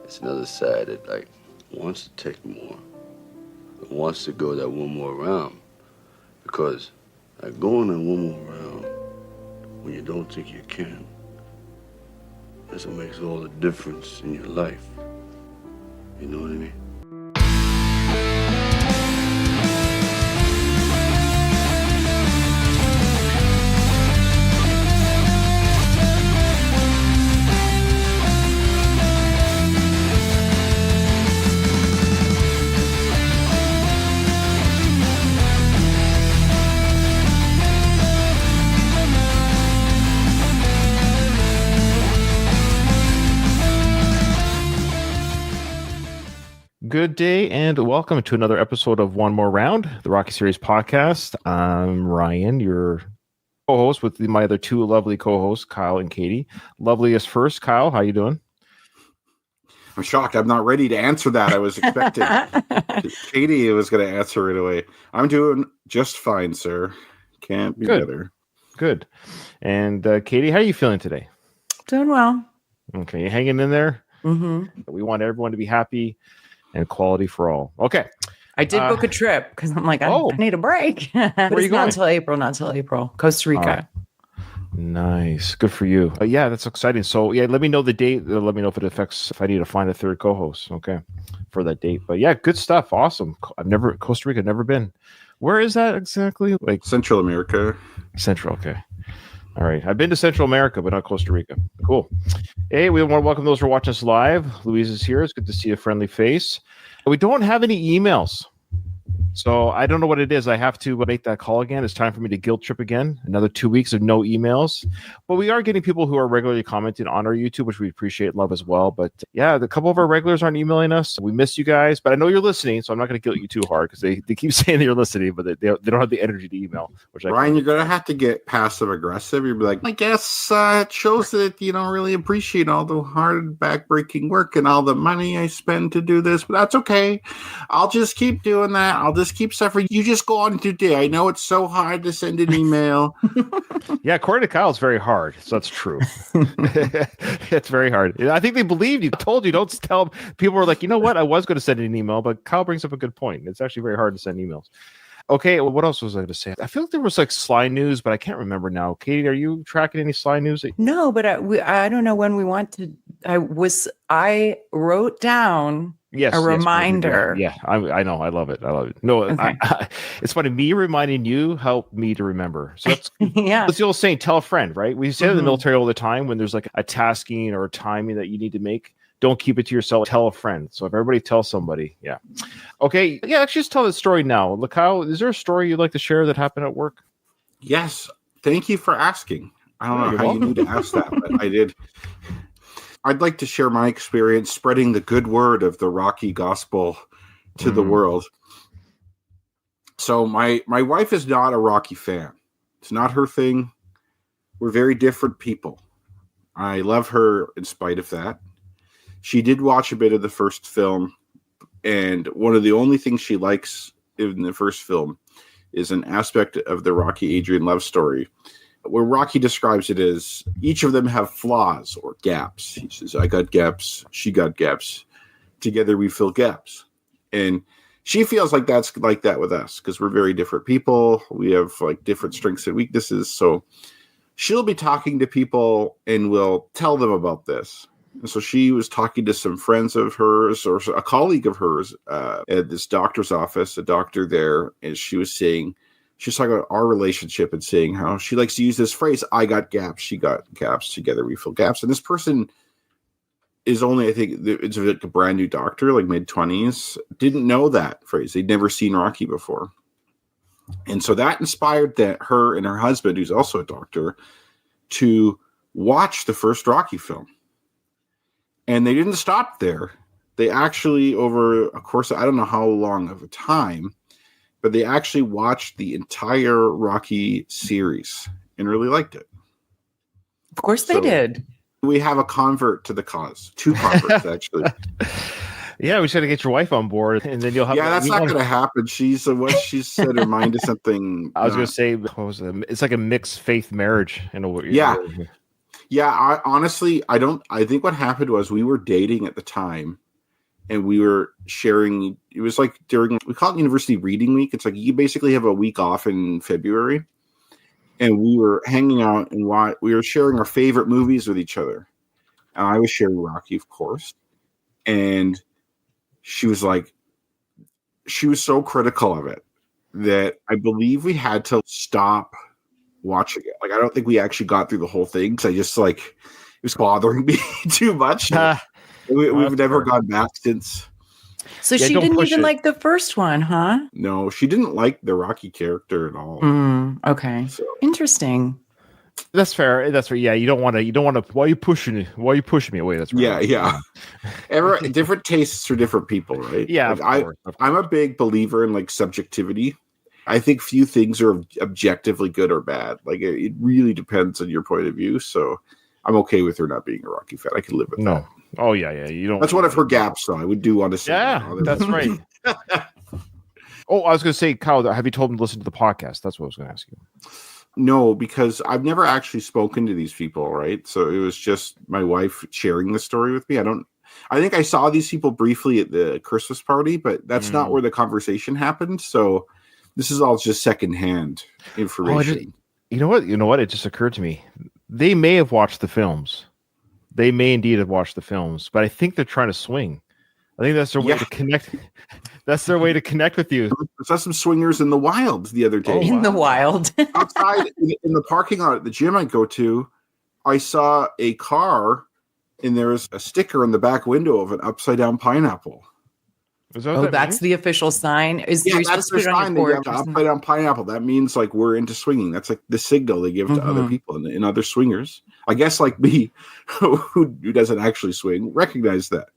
it's another side that like wants to take more, that wants to go that one more round, because like going that one more round when you don't think you can, that's what makes all the difference in your life. You know what I mean? Good day and welcome to another episode of One More Round, the Rocky Series podcast. I'm Ryan, your co-host with my other two lovely co-hosts, Kyle and Katie. Loveliest first, Kyle, how you doing? I'm shocked. I'm not ready to answer that. I was expecting Katie was going to answer right away. I'm doing just fine, sir. Can't be better. Good. And Katie, how are you feeling today? Doing well. Okay, you hanging in there? Mm-hmm. We want everyone to be happy and quality for all. Okay. I did book a trip because I'm like, I need a break. But where are you going? Not until April. Costa Rica. Nice. Good for you. Yeah, that's exciting. So yeah, let me know the date. Let me know if it affects, if I need to find a third co-host. Okay. For that date. But yeah, good stuff. Awesome. Costa Rica, never been. Where is that exactly? Like Central America. Central. Okay. All right. I've been to Central America, but not Costa Rica. Cool. Hey, we want to welcome those who are watching us live. Louise is here. It's good to see a friendly face. We don't have any emails. So I don't know what it is. I have to make that call again. It's time for me to guilt trip again. Another 2 weeks of no emails. But we are getting people who are regularly commenting on our YouTube, which we appreciate and love as well. But yeah, a couple of our regulars aren't emailing us. We miss you guys, but I know you're listening, so I'm not going to guilt you too hard because they keep saying they're listening, but they don't have the energy to email. Ryan, you're going to have to get passive aggressive. You'll be like, I guess it shows that you don't really appreciate all the hard backbreaking work and all the money I spend to do this, but that's okay. I'll just keep doing that. I'll just keep suffering. You just go on today. I know it's so hard to send an email. Yeah, according to Kyle, it's very hard. So that's true. It's very hard. I think they believed you. Told you, don't tell. People were like, you know what? I was going to send an email, but Kyle brings up a good point. It's actually very hard to send emails. Okay, well, what else was I going to say? I feel like there was like Sly news, but I can't remember now. Katie, are you tracking any Sly news? No, but I don't know when we want to. I wrote down a reminder. Yeah, I know. I love it. No, okay. It's funny. Me reminding you helped me to remember. So that's That's the old saying, tell a friend, right? We say in the military all the time when there's like a tasking or a timing that you need to make. Don't keep it to yourself. Tell a friend. So if everybody tells somebody, yeah. Okay, yeah, let's just tell the story now. Look, Kyle, is there a story you'd like to share that happened at work? Yes. Thank you for asking. I don't know how you need to ask that, but I did. I'd like to share my experience spreading the good word of the Rocky gospel to the world. So my wife is not a Rocky fan. It's not her thing. We're very different people. I love her in spite of that. She did watch a bit of the first film, and one of the only things she likes in the first film is an aspect of the Rocky-Adrian love story, where Rocky describes it as each of them have flaws or gaps. He says, I got gaps, she got gaps. Together we fill gaps. And she feels like that's like that with us because we're very different people. We have like different strengths and weaknesses. So she'll be talking to people and will tell them about this. And so she was talking to some friends of hers or a colleague of hers at this doctor's office, a doctor there, and she was talking about our relationship and saying how she likes to use this phrase, I got gaps, she got gaps, together we fill gaps. And this person is only, I think, it's like a brand new doctor, like mid-20s, didn't know that phrase. They'd never seen Rocky before. And so that inspired her and her husband, who's also a doctor, to watch the first Rocky film. And they didn't stop there. They actually, over a course of, I don't know how long of a time, but they actually watched the entire Rocky series and really liked it. Of course they did. We have a convert to the cause. 2 converts, actually. Yeah, we just got to get your wife on board, and then you'll have. Yeah, that's not going to happen. She's what she said her mind to something. I was going to say, it's like a mixed faith marriage in a way. Yeah. Yeah, I think what happened was we were dating at the time and we were sharing, it was like we call it University Reading Week. It's like you basically have a week off in February. And we were hanging out and we were sharing our favorite movies with each other. And I was sharing Rocky, of course. And she was so critical of it that I believe we had to stop watching it. Like, I don't think we actually got through the whole thing because I just it was bothering me too much. We've never gone back since. So she didn't even like the first one, huh? No, she didn't like the Rocky character at all. Okay. So. Interesting. That's fair. That's fair. Yeah, you don't want to. Why are you pushing me away? That's right. Yeah. Different tastes for different people, right? Yeah. I'm a big believer in subjectivity. I think few things are objectively good or bad. Like it really depends on your point of view. So I'm okay with her not being a Rocky fan. I can live with that. Oh yeah. You don't. That's one of her gaps, though. I would do want to say. Yeah, that's right. Oh, I was going to say, Kyle, have you told him to listen to the podcast? That's what I was going to ask you. No, because I've never actually spoken to these people, right? So it was just my wife sharing the story with me. I think I saw these people briefly at the Christmas party, but that's not where the conversation happened. So this is all just secondhand information. You know what? It just occurred to me. They may have watched the films. They may indeed have watched the films, but I think they're trying to swing. I think that's their way to connect. That's their way to connect with you. I saw some swingers in the wild the other day. The wild. Outside in the parking lot at the gym I go to, I saw a car and there was a sticker in the back window of an upside down pineapple. That's the official sign. That's their sign. They have upside down pineapple. That means we're into swinging. That's the signal they give to other people and other swingers. I guess me, who doesn't actually swing, recognize that.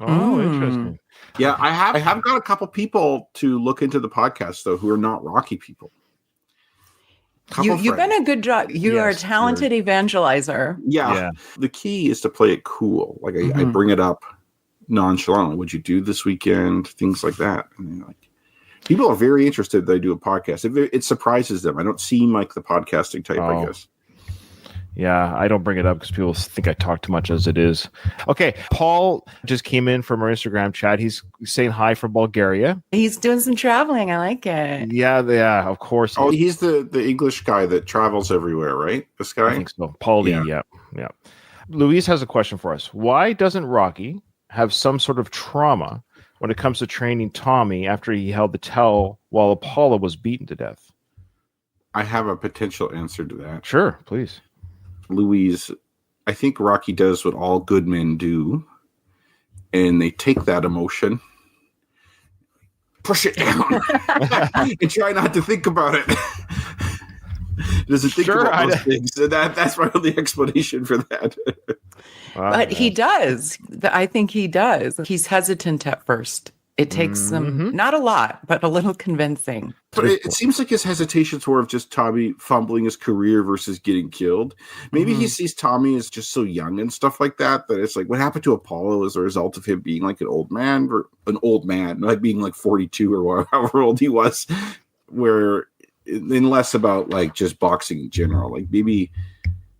Oh, interesting. Yeah, I have got a couple people to look into the podcast though who are not Rocky people. You've done a good job. You are a talented evangelizer. Yeah. The key is to play it cool. I bring it up nonchalantly. What'd you do this weekend? Things like that. And people are very interested that I do a podcast. It surprises them. I don't seem like the podcasting type, I guess. Yeah, I don't bring it up because people think I talk too much as it is. Okay, Paul just came in from our Instagram chat. He's saying hi from Bulgaria. He's doing some traveling. I like it. Yeah, of course. Oh, he's the English guy that travels everywhere, right? This guy? I think so. Paulie, yeah. Louise has a question for us. Why doesn't Rocky have some sort of trauma when it comes to training Tommy after he held the towel while Apollo was beaten to death? I have a potential answer to that. Sure, please. Louise, I think Rocky does what all good men do, and they take that emotion, push it down, and try not to think about it. Doesn't think about those things. So that's my only explanation for that. But he does. I think he does. He's hesitant at first. It takes some, not a lot, but a little convincing. But it seems like his hesitation's more of just Tommy fumbling his career versus getting killed. Maybe he sees Tommy as just so young and stuff like that it's what happened to Apollo as a result of him being an old man, not being 42 or however old he was, where and less about just boxing in general. Maybe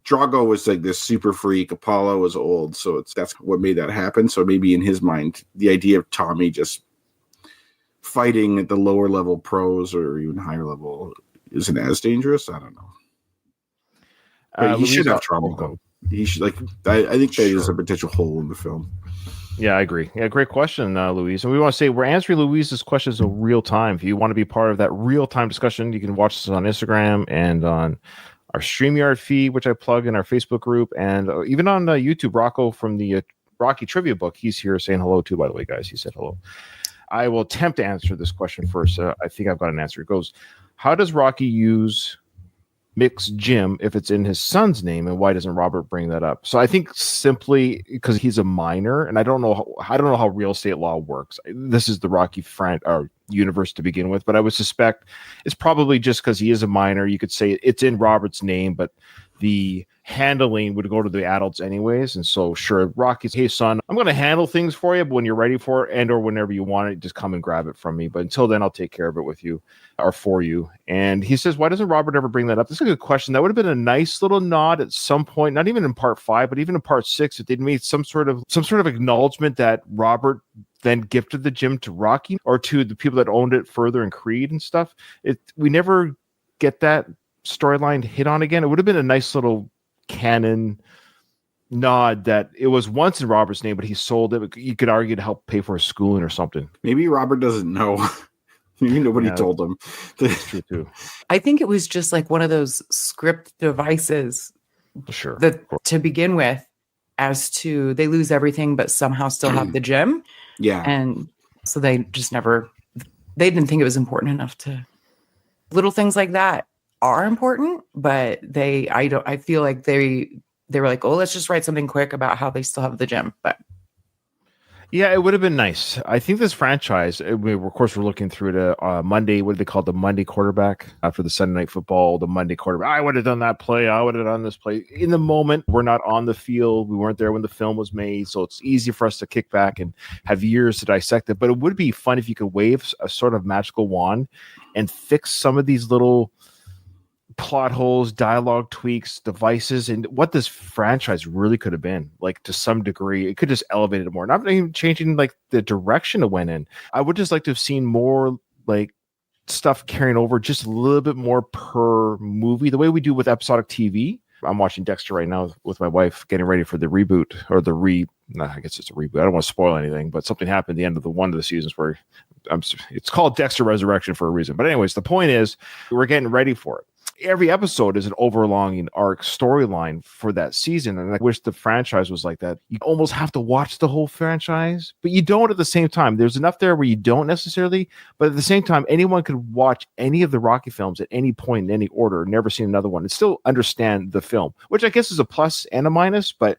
Drago was this super freak, Apollo was old, so that's what made that happen. So maybe in his mind, the idea of Tommy just fighting at the lower level pros or even higher level isn't as dangerous. I don't know. But he should have trouble though. He should I think that is a potential hole in the film. Yeah, I agree. Yeah, great question, Louise. And we want to say we're answering Louise's questions in real time. If you want to be part of that real time discussion, you can watch us on Instagram and on our StreamYard feed, which I plug in our Facebook group, and even on YouTube. Rocco from the Rocky Trivia Book, he's here saying hello too, by the way, guys. He said hello. I will attempt to answer this question first. I think I've got an answer. It goes, how does Rocky use Mick's gym if it's in his son's name, and why doesn't Robert bring that up? So I think simply because he's a minor, and I don't know how real estate law works. This is the Rocky universe to begin with. But I would suspect it's probably just because he is a minor. You could say it's in Robert's name, but the handling would go to the adults anyways. And so sure, Rocky's, hey son, I'm going to handle things for you, but when you're ready for it and or whenever you want it, just come and grab it from me. But until then, I'll take care of it with you or for you. And he says, why doesn't Robert ever bring that up? This is a good question. That would have been a nice little nod at some point, not even in part 5, but even in part 6, if they'd made some sort of acknowledgement that Robert then gifted the gym to Rocky or to the people that owned it further in Creed and stuff. We never get that storyline hit on again. It would have been a nice little canon nod that it was once in Robert's name, but he sold it. You could argue to help pay for his schooling or something. Maybe Robert doesn't know. Maybe nobody told him. That's true too. I think it was just like one of those script devices Sure. that to begin with, as to they lose everything but somehow still have the gym. Yeah. And so they just they didn't think it was important enough to. Little things like that are important, but I feel like they were like, oh, let's just write something quick about how they still have the gym. But yeah, it would have been nice. I think this franchise, of course, we're looking through the Monday, what do they call it? The Monday quarterback after the Sunday Night Football, the Monday quarterback. I would have done that play. I would have done this play. In the moment, we're not on the field. We weren't there when the film was made. So it's easy for us to kick back and have years to dissect it. But it would be fun if you could wave a sort of magical wand and fix some of these little plot holes, dialogue tweaks, devices, and what this franchise really could have been. Like to some degree, it could just elevate it more. Not even changing like the direction it went in. I would just like to have seen more like stuff carrying over just a little bit more per movie, the way we do with episodic TV. I'm watching Dexter right now with my wife, getting ready for the reboot or I guess it's a reboot. I don't want to spoil anything, but something happened at the end of one of the seasons where it's called Dexter Resurrection for a reason. But anyways, the point is we're getting ready for it. Every episode is an overlonging arc storyline for that season. And I wish the franchise was like that. You almost have to watch the whole franchise, but you don't at the same time. There's enough there where you don't necessarily, but at the same time, anyone could watch any of the Rocky films at any point in any order, never seen another one, and still understand the film, which I guess is a plus and a minus, but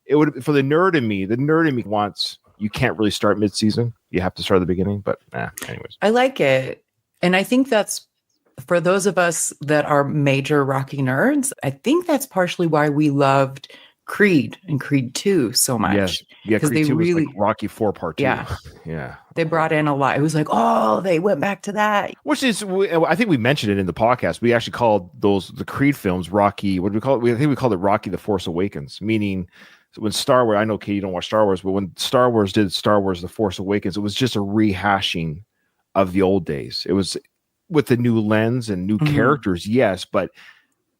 it would, for the nerd in me wants, you can't really start mid-season. You have to start at the beginning, but anyways. I like it. And I think that's, for those of us that are major Rocky nerds, I think that's partially why we loved Creed and Creed 2 so much. Yes. Yeah, because they really was like Rocky 4 Part 2. Yeah. Yeah. They brought in a lot. It was like, oh, they went back to that. Which is, I think we mentioned it in the podcast. We actually called the Creed films Rocky. What do we call it? I think we called it Rocky The Force Awakens, meaning when Star Wars, I know, Kate, you don't watch Star Wars, but when Star Wars did Star Wars The Force Awakens, it was just a rehashing of the old days. It was with the new lens and new characters, yes, but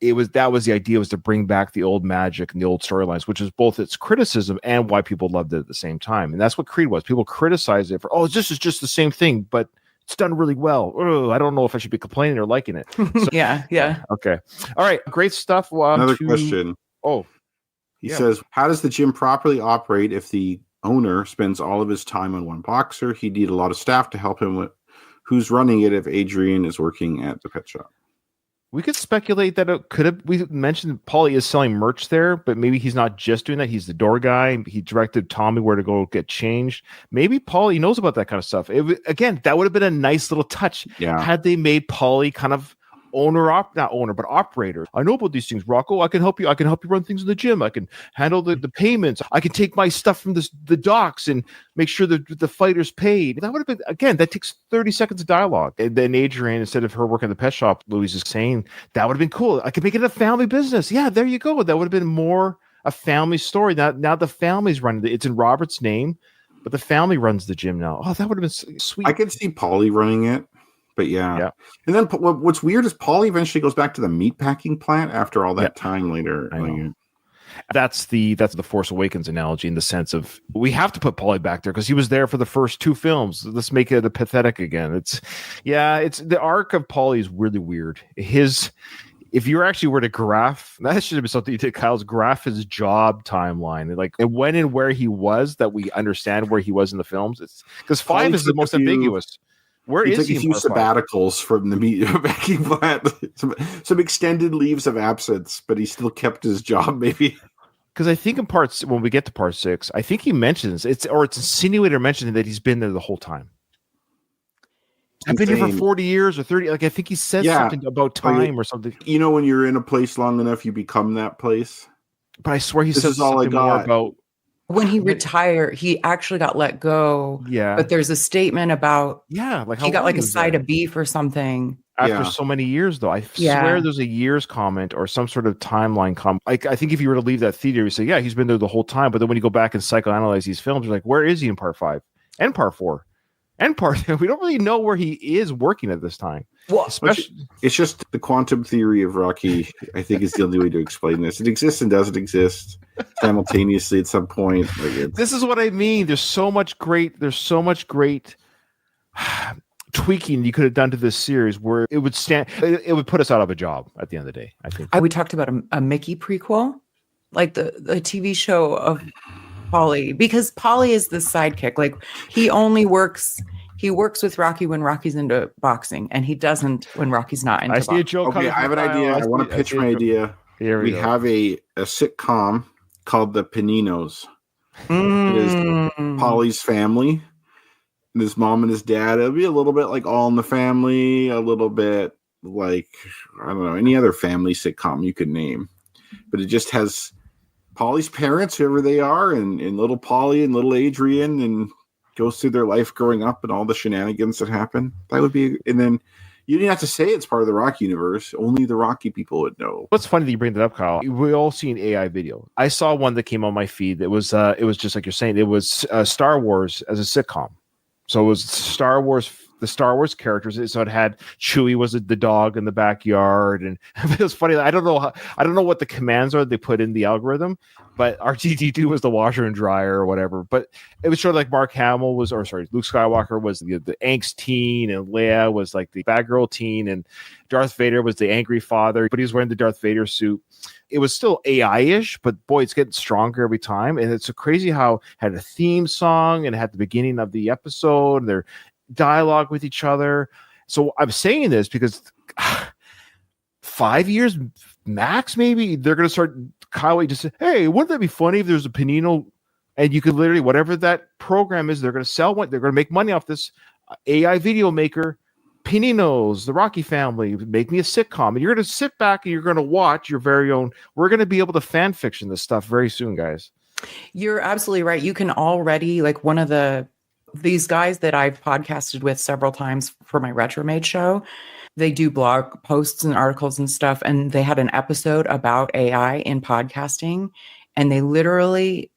that was the idea, was to bring back the old magic and the old storylines, which is both its criticism and why people loved it at the same time. And that's what Creed was. People criticized it for, this is just the same thing, but it's done really well. I don't know if I should be complaining or liking it. So, yeah. Okay. All right. Great stuff. Another question. He says, how does the gym properly operate if the owner spends all of his time on one boxer? He'd need a lot of staff to help him with who's running it if Adrian is working at the pet shop. We could speculate that it could have. We mentioned Paulie is selling merch there, but maybe he's not just doing that. He's the door guy. He directed Tommy where to go get changed. Maybe Paulie knows about that kind of stuff. Again, that would have been a nice little touch. Yeah. Had they made Paulie kind of operator. I know about these things, Rocco. I can help you. I can help you run things in the gym. I can handle the payments. I can take my stuff from the docks and make sure that the fighter's paid. That would have been, again, that takes 30 seconds of dialogue. And then Adrian, instead of her working at the pet shop, Louise is saying, that would have been cool. I could make it a family business. Yeah, there you go. That would have been more a family story. Now the family's running it. It's in Robert's name, but the family runs the gym now. Oh, that would have been sweet. I could see Paulie running it. But yeah. And then what's weird is Paulie eventually goes back to the meatpacking plant after all that time later. That's the Force Awakens analogy in the sense of we have to put Paulie back there because he was there for the first 2 films. Let's make it a pathetic again. It's the arc of Paulie is really weird. If you actually were to graph, that should have been something you did, Kyle's graph his job timeline, like when and where he was, that we understand where he was in the films. It's because 5 is the most ambiguous. Where is he? He took a few sabbaticals from the meatpacking plant, some extended leaves of absence, but he still kept his job, maybe. Because I think when we get to part 6, I think he mentions it's insinuated or mentioned that he's been there the whole time. I've been here for insane. 40 years or 30. Like, I think he says something about time or something. You know, when you're in a place long enough, you become that place. But I swear he This says is all I something more got. about when he retired, he actually got let go. Yeah. But there's a statement about like he got long like a was side that? of beef or something. After so many years, though. I swear there's a years comment or some sort of timeline comment. Like, I think if you were to leave that theater, you say, yeah, he's been there the whole time. But then when you go back and psychoanalyze these films, you're like, where is he in part 5 and part 4 and part? We don't really know where he is working at this time. Well, especially, it's just the quantum theory of Rocky. I think is the only way to explain this. It exists and doesn't exist simultaneously at some point. This is what I mean. There's so much great tweaking you could have done to this series where it would put us out of a job at the end of the day, I think. We talked about a Mickey prequel, like the TV show of Paulie, because Paulie is the sidekick. Like, he works with Rocky when Rocky's into boxing, and he doesn't when Rocky's not into boxing. I see a joke. Okay, I have an idea. I want to pitch my idea. Here we go. have a sitcom called The Paninos. It is Paulie's family. And his mom and his dad. It'll be a little bit like All in the Family, a little bit like, I don't know, any other family sitcom you could name. But it just has Paulie's parents, whoever they are, and little Paulie and little Adrian, and goes through their life growing up and all the shenanigans that happen. That would be, and then you didn't have to say it's part of the Rocky universe. Only the Rocky people would know. What's funny that you bring that up, Kyle? We all see an AI video. I saw one that came on my feed that was just like you're saying. It was Star Wars as a sitcom. So it was the Star Wars characters. So it had Chewie was the dog in the backyard, and it was funny. I don't know what the commands are they put in the algorithm, but R2-D2 was the washer and dryer or whatever. But it was sort of like Luke Skywalker was the angst teen, and Leia was like the bad girl teen, and Darth Vader was the angry father, but he was wearing the Darth Vader suit. It was still AI-ish, but boy, it's getting stronger every time. And it's so crazy how it had a theme song and it had the beginning of the episode and their dialogue with each other. So I'm saying this because 5 years max, maybe they're going to start. Kyle just say, hey, wouldn't that be funny if there's a Panino and you could literally, whatever that program is, they're going to sell one. They're going to make money off this AI video maker. Paninos, the Rocky family, make me a sitcom, and you're going to sit back and you're going to watch your very own. We're going to be able to fan fiction this stuff very soon, guys. You're absolutely right. You can already, like, one of these guys that I've podcasted with several times for my Retromade show, they do blog posts and articles and stuff, and they had an episode about AI in podcasting, and they literally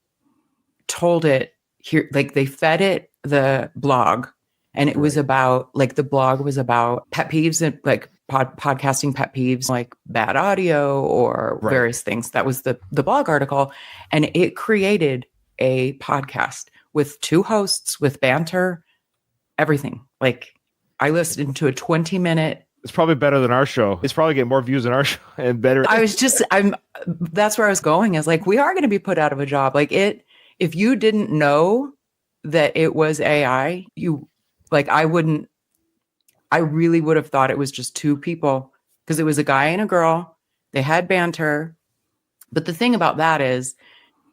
told it here, like, they fed it the blog. And it was about, like, the blog was about pet peeves and, like, podcasting pet peeves, like bad audio or various things. That was the blog article. And it created a podcast with 2 hosts, with banter, everything. Like, I listened to a 20-minute. It's probably better than our show. It's probably getting more views than our show and better. That's where I was going, is like, we are going to be put out of a job. Like, if you didn't know that it was AI, I really would have thought it was just 2 people, because it was a guy and a girl. They had banter. But the thing about that is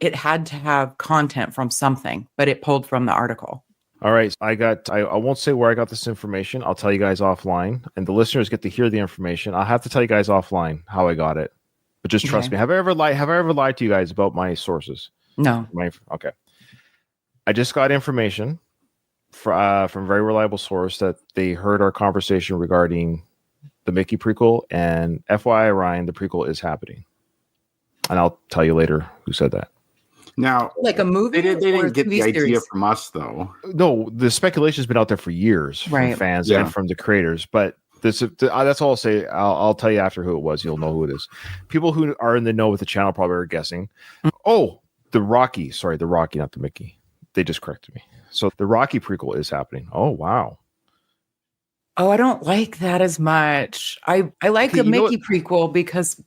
it had to have content from something, but it pulled from the article. All right. I won't say where I got this information. I'll tell you guys offline, and the listeners get to hear the information. I'll have to tell you guys offline how I got it, but just trust me. Have I ever lied to you guys about my sources? No. Okay. I just got information from a very reliable source that they heard our conversation regarding the Mickey prequel, and FYI, Ryan, the prequel is happening. And I'll tell you later who said that. Now, like a movie, they didn't get the idea series? from us, though. No, the speculation has been out there for years from fans and from the creators. But that's all I'll say. I'll tell you after who it was. You'll know who it is. People who are in the know with the channel probably are guessing. Oh, the Rocky, not the Mickey. They just corrected me. So the Rocky prequel is happening. Oh, wow. Oh, I don't like that as much. I like the Mickey prequel because...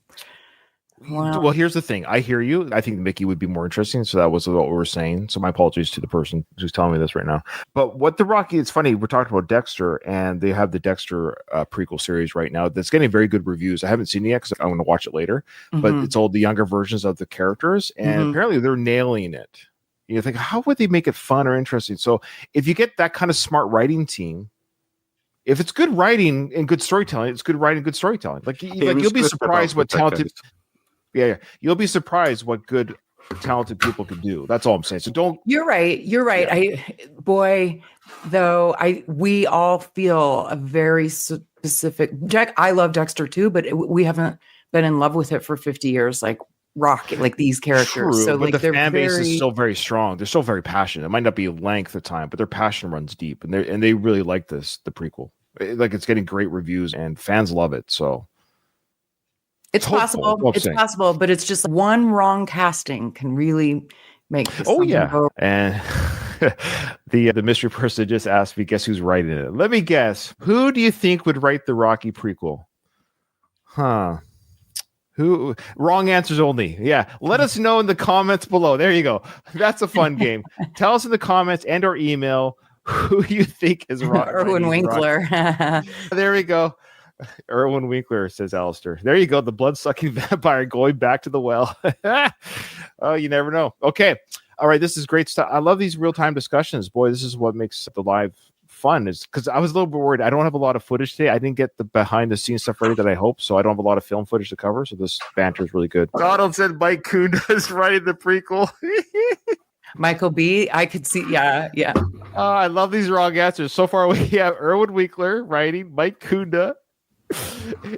Well, here's the thing. I hear you. I think Mickey would be more interesting. So that was what we were saying. So my apologies to the person who's telling me this right now. But what the Rocky, it's funny. We're talking about Dexter, and they have the Dexter prequel series right now that's getting very good reviews. I haven't seen it yet because I'm going to watch it later. But it's all the younger versions of the characters, and apparently they're nailing it. You think, how would they make it fun or interesting? So if you get that kind of smart writing team if it's good writing and good storytelling, it's good writing, good storytelling. Like you'll be surprised what talented. Yeah, you'll be surprised what good talented people can do. That's all I'm saying. So don't. You're right. Yeah. We all feel a very specific. I love Dexter too, but we haven't been in love with it for 50 years. Like Rocky, like these characters. True, so but like the fan base is still very strong. They're still very passionate. It might not be length of time, but their passion runs deep, and they really like the prequel. Like it's getting great reviews, and fans love it. So. It's possible. It's possible, but it's just one wrong casting can really make. Go. And the mystery person just asked me, guess who's writing it? Let me guess. Who do you think would write the Rocky prequel? Huh? Who? Wrong answers only. Yeah. Let us know in the comments below. There you go. That's a fun game. Tell us in the comments and/or email who you think is Erwin Winkler. There we go. Erwin Winkler, says Alistair. There you go. The blood-sucking vampire going back to the well. Oh, you never know. Okay. All right. This is great stuff. I love these real-time discussions. Boy, this is what makes the live fun, is because I was a little bit worried. I don't have a lot of footage today. I didn't get the behind-the-scenes stuff ready that I hoped, so I don't have a lot of film footage to cover. So this banter is really good. Donald said Mike Kunda is writing the prequel. Michael B. I could see. Yeah. Oh, I love these wrong answers. So far, we have Erwin Winkler writing, Mike Kunda.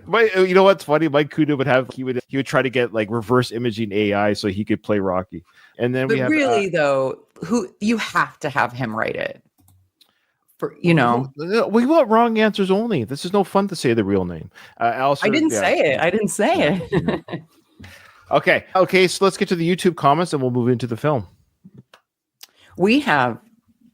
You know what's funny? Mike Kuda would try to get like reverse imaging AI so he could play Rocky, and then we have who you have to have him write it for we want wrong answers only. This is no fun to say the real name. Alistair, I didn't say it. Okay. So let's get to the YouTube comments and we'll move into the film. We have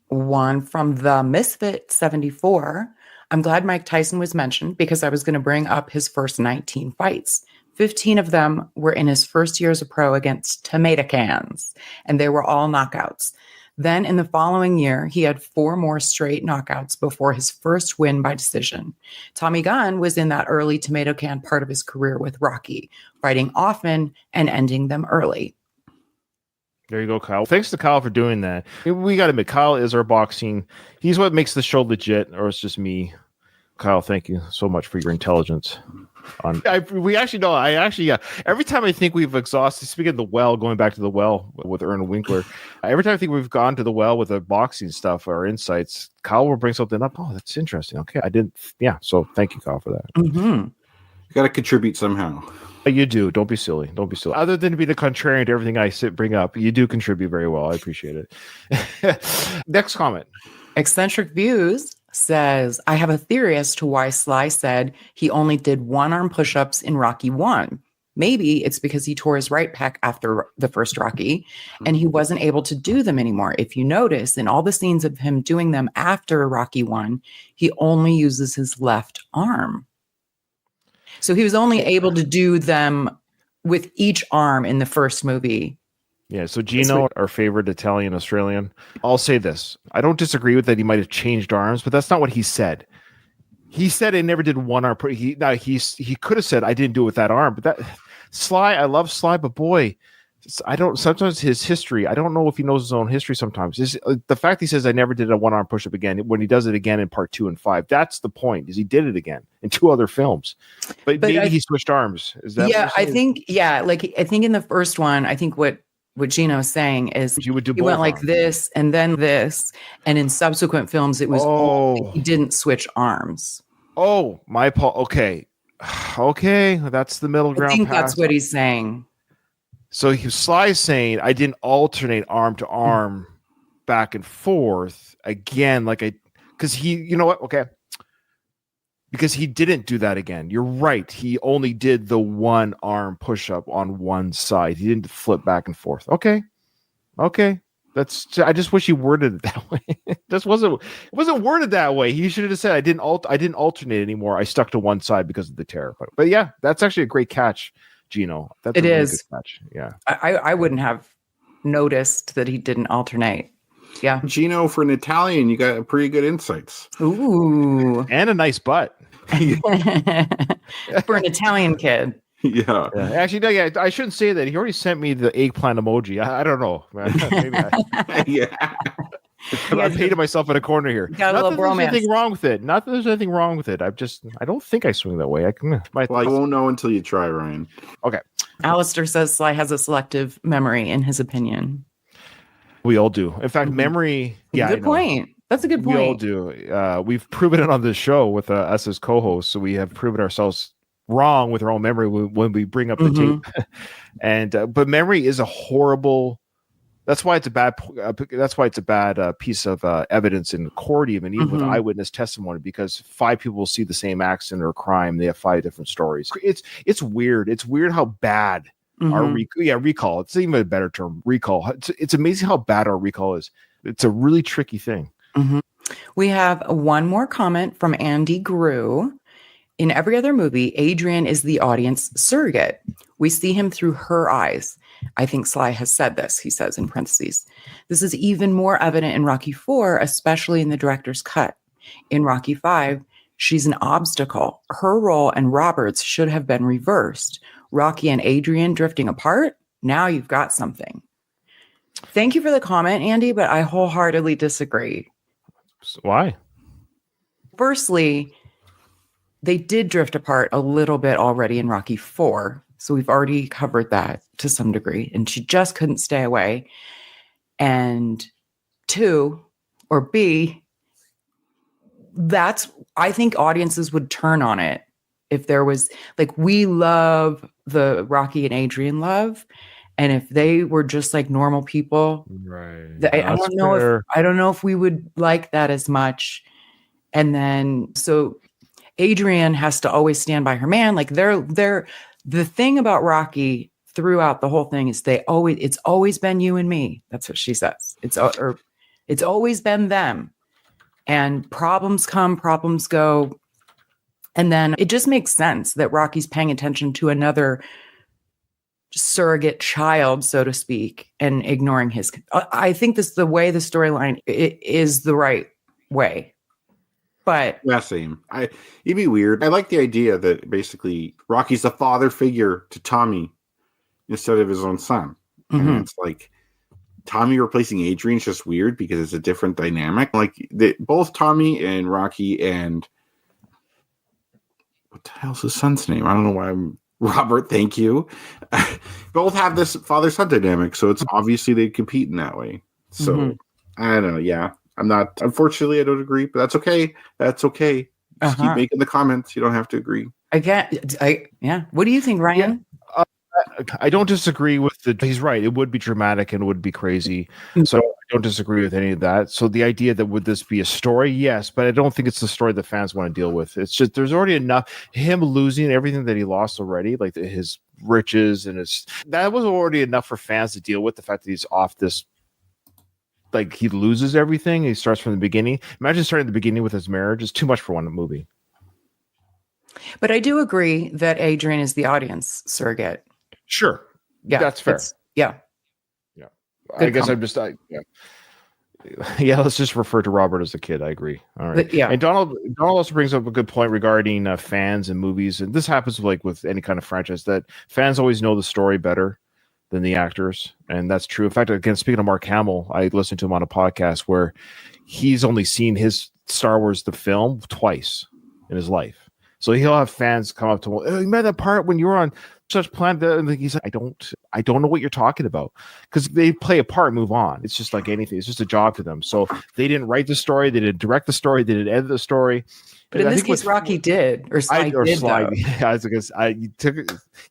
one from the Misfit 74. I'm glad Mike Tyson was mentioned because I was going to bring up his first 19 fights. 15 of them were in his first year as a pro against tomato cans, and they were all knockouts. Then in the following year, he had 4 more straight knockouts before his first win by decision. Tommy Gunn was in that early tomato can part of his career with Rocky, fighting often and ending them early. There you go, Kyle. Thanks to Kyle for doing that. We got to admit, Kyle is our boxing. He's what makes the show legit, or it's just me. Kyle, thank you so much for your intelligence. Every time I think we've exhausted, speaking of the well, going back to the well with Erwin Winkler, every time I think we've gone to the well with the boxing stuff or insights, Kyle will bring something up. Oh, that's interesting. Okay, I didn't. Yeah, so thank you, Kyle, for that. Mm-hmm. You got to contribute somehow. You do. Don't be silly. Other than being a contrarian to everything I bring up, you do contribute very well. I appreciate it. Next comment. Eccentric Views says, I have a theory as to why Sly said he only did 1-arm push-ups in Rocky 1. Maybe it's because he tore his right pec after the first Rocky and he wasn't able to do them anymore. If you notice, in all the scenes of him doing them after Rocky 1, he only uses his left arm. So he was only able to do them with each arm in the first movie. Yeah, so Gino, our favorite Italian Australian, I'll say this. I don't disagree with that he might have changed arms, but that's not what he said. He said he never did 1 arm. He could have said I didn't do it with that arm, but that Sly, I love Sly, but boy, sometimes his history, I don't know if he knows his own history sometimes. The fact he says I never did a 1-arm push-up again, when he does it again in part 2 and 5, that's the point, is he did it again in 2 other films. But maybe he switched arms. Is that I think in the first one, I think what Gino is saying is he went like this and then this, and in subsequent films it was he didn't switch arms. Oh, my Paul. Okay, that's the middle ground. I think that's what he's saying. So Sly's saying I didn't alternate arm to arm back and forth again, because you know what? Okay. Because he didn't do that again. You're right. He only did the 1-arm push-up on one side. He didn't flip back and forth. Okay. I just wish he worded it that way. It wasn't worded that way. He should have said I didn't alternate anymore. I stuck to one side because of the tear. But yeah, that's actually a great catch, Gino. That's a really good catch. Yeah. I wouldn't have noticed that he didn't alternate. Yeah. Gino, for an Italian, you got pretty good insights. Ooh. And a nice butt. For an Italian kid. Yeah. Actually, no, yeah, I shouldn't say that. He already sent me the eggplant emoji. I don't know, man. Maybe Yeah. I painted myself in a corner here. Got a Not little that there's bromance. anything wrong with it. Not that there's anything wrong with it. I don't think I swing that way. Well, I won't know until you try, Ryan. Okay. Alistair says Sly has a selective memory, in his opinion. We all do. In fact, memory. Yeah, Good point. That's a good point. We all do. We've proven it on this show with us as co-hosts. So we have proven ourselves wrong with our own memory when we bring up the tape. And but memory is a horrible. That's why it's a bad. Piece of evidence in court, even with eyewitness testimony, because 5 people will see the same accident or crime. They have 5 different stories. It's weird. It's weird how bad our recall. It's even a better term, recall. It's amazing how bad our recall is. It's a really tricky thing. We have one more comment from Andy Grew. In every other movie, Adrian is the audience surrogate. We see him through her eyes. I think Sly has said this, he says in parentheses. This is even more evident in Rocky IV, especially in the director's cut. In Rocky V, she's an obstacle. Her role and Robert's should have been reversed. Rocky and Adrian drifting apart. Now you've got something. Thank you for the comment, Andy, but I wholeheartedly disagree. Why? Firstly, they did drift apart a little bit already in Rocky IV. So we've already covered that to some degree. And she just couldn't stay away. And 2, or B, I think audiences would turn on it if there was, like, we love the Rocky and Adrian love. And if they were just like normal people, right? I don't know if we would like that as much. And then so Adrian has to always stand by her man. Like the thing about Rocky throughout the whole thing is it's always been you and me. That's what she says. It's always been them, and problems come, problems go. And then it just makes sense that Rocky's paying attention to another surrogate child, so to speak, and ignoring his. I think this the way the storyline is the right way. But yeah, same. It'd be weird. I like the idea that basically Rocky's the father figure to Tommy instead of his own son. And it's like Tommy replacing Adrian is just weird because it's a different dynamic. Like both Tommy and Rocky and what the hell's his son's name? I don't know why I'm Robert. Thank you. Both have this father-son dynamic, so it's obviously they compete in that way. So I don't know. Yeah. Unfortunately, I don't agree, but that's okay. That's okay. Just keep making the comments. You don't have to agree. Yeah. What do you think, Ryan? Yeah. I don't disagree with he's right. It would be dramatic and it would be crazy. So I don't disagree with any of that. So the idea that would this be a story? Yes, but I don't think it's the story that fans want to deal with. It's just, there's already enough, him losing everything that he lost already, like his riches and that was already enough for fans to deal with. The fact that he's off this, like he loses everything. He starts from the beginning. Imagine starting at the beginning with his marriage. It's too much for one movie. But I do agree that Adrian is the audience surrogate. Sure. Yeah. That's fair. Yeah. I guess I'm just, let's just refer to Robert as a kid. I agree. All right. But, yeah. And Donald also brings up a good point regarding fans and movies. And this happens like with any kind of franchise that fans always know the story better than the actors. And that's true. In fact, again, speaking of Mark Hamill, I listened to him on a podcast where he's only seen his Star Wars, the film, twice in his life. So he'll have fans come up to him, oh, you met that part when you were on such planet. And he's like, I don't know what you're talking about, because they play a part and move on. It's just like anything. It's just a job to them. So they didn't write the story. They didn't direct the story. They didn't edit the story. But in this case, Rocky did, or Sly did.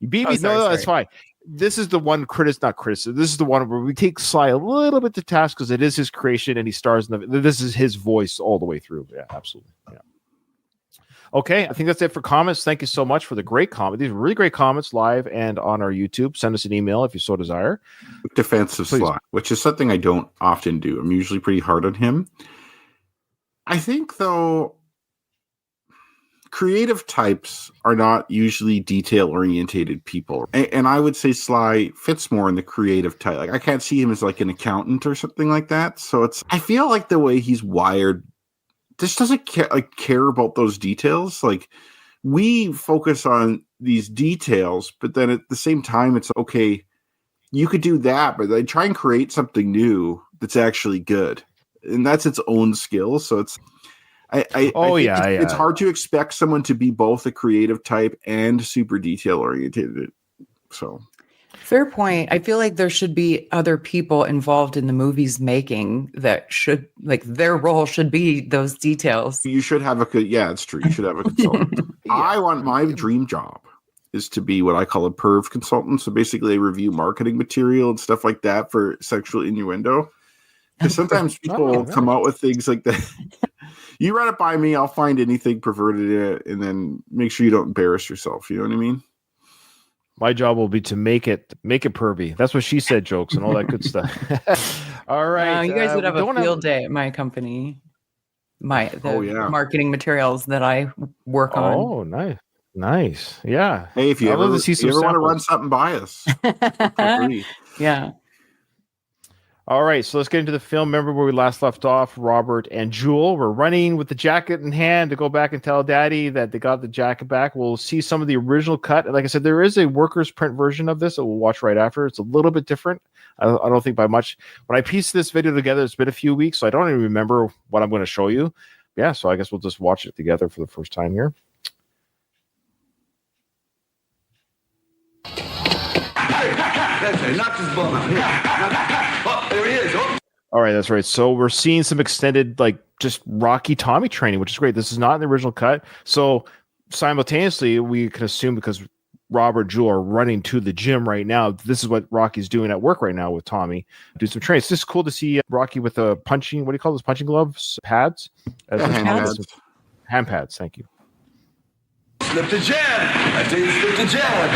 You beat me. No, that's fine. This is the one not criticism. This is the one where we take Sly a little bit to task because it is his creation and he stars in this is his voice all the way through. Yeah, absolutely. Yeah. Okay, I think that's it for comments. Thank you so much for the great comment. These are really great comments live and on our YouTube. Send us an email if you so desire. Defense of Sly, which is something I don't often do. I'm usually pretty hard on him. I think, though, creative types are not usually detail-orientated people. And I would say Sly fits more in the creative type. Like, I can't see him as like an accountant or something like that. So I feel like the way he's wired just doesn't care about those details. Like, we focus on these details, but then at the same time, it's okay, you could do that, but they try and create something new that's actually good. and that's its own skill. So it's I think it's hard to expect someone to be both a creative type and super detail oriented. So fair point. I feel like there should be other people involved in the movie's making that should, like, their role should be those details. you should have it's true. You should have a consultant. I want my dream job is to be what I call a perv consultant. So basically I review marketing material and stuff like that for sexual innuendo. Because sometimes people come out with things like that. You run it by me, I'll find anything perverted in it and then make sure you don't embarrass yourself. You know what I mean? My job will be to make it pervy. That's what she said, jokes and all that good stuff. All right. You guys would have a field day at my company. Marketing materials that I work on. Oh, nice. Yeah. Hey, if you ever want to run something by us. Yeah. All right, so let's get into the film. Remember where we last left off? Robert and Jewel were running with the jacket in hand to go back and tell Daddy that they got the jacket back. We'll see some of the original cut. Like I said, there is a workers' print version of this that we'll watch right after. It's a little bit different. I don't think by much. When I pieced this video together, it's been a few weeks, so I don't even remember what I'm going to show you. Yeah, so I guess we'll just watch it together for the first time here. Knock this bum out. Oh, there he is. Oh. All right, that's right. So we're seeing some extended, like, just Rocky Tommy training, which is great. This is not in the original cut. So simultaneously, we can assume because Robert and Jewel are running to the gym right now, this is what Rocky's doing at work right now with Tommy. Do some training. It's just cool to see Rocky with a punching, what do you call those, punching gloves? Pads? Hand pads, thank you. Slip the jab. I tell you, slip the jab.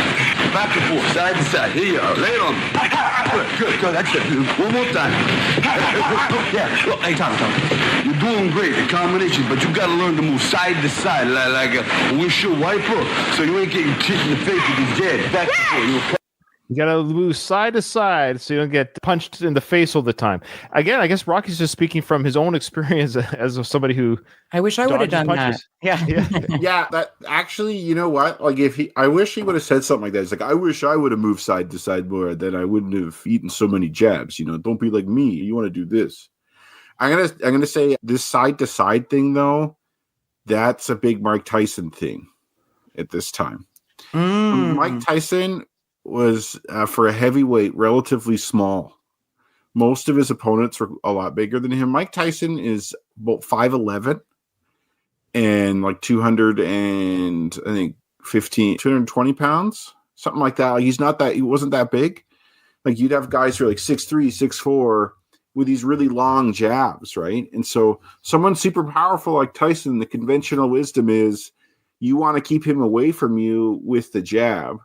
Back and forth, side to side. Here you are. Lay it on me. Good. That's it. One more time. Yeah. Look, hey, Tommy. You're doing great, the combination, but you got to learn to move side to side like a windshield wiper, so you ain't getting hit in the face with these jabs. Back and forth. You gotta move side to side so you don't get punched in the face all the time. Again, I guess Rocky's just speaking from his own experience as somebody who. I wish I would have done punches. That. Yeah. That actually, you know what? Like, I wish he would have said something like that. It's like, I wish I would have moved side to side more, then I wouldn't have eaten so many jabs. You know, don't be like me. You want to do this. I'm gonna say this side to side thing though. That's a big Mike Tyson thing at this time. Mike Tyson was for a heavyweight relatively small. Most of his opponents were a lot bigger than him. Mike Tyson is about 5'11" and like 220 pounds, something like that. Like he wasn't that big. Like you'd have guys who are like 6'3", 6'4" with these really long jabs, right? And so someone super powerful like Tyson, the conventional wisdom is you want to keep him away from you with the jab.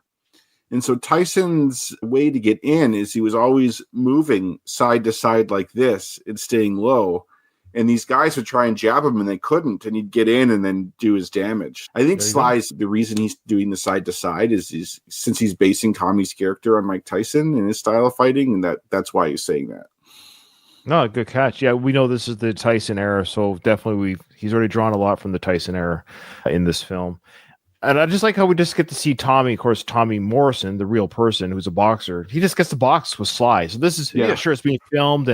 And so Tyson's way to get in is he was always moving side to side like this and staying low. And these guys would try and jab him and they couldn't. And he'd get in and then do his damage. I think Sly's, the reason he's doing the side to side is since he's basing Tommy's character on Mike Tyson and his style of fighting. And that's why he's saying that. No, good catch. Yeah, we know this is the Tyson era. So definitely he's already drawn a lot from the Tyson era in this film. And I just like how we just get to see Tommy, of course, Tommy Morrison, the real person who's a boxer. He just gets to box with Sly. So this is, sure, it's being filmed,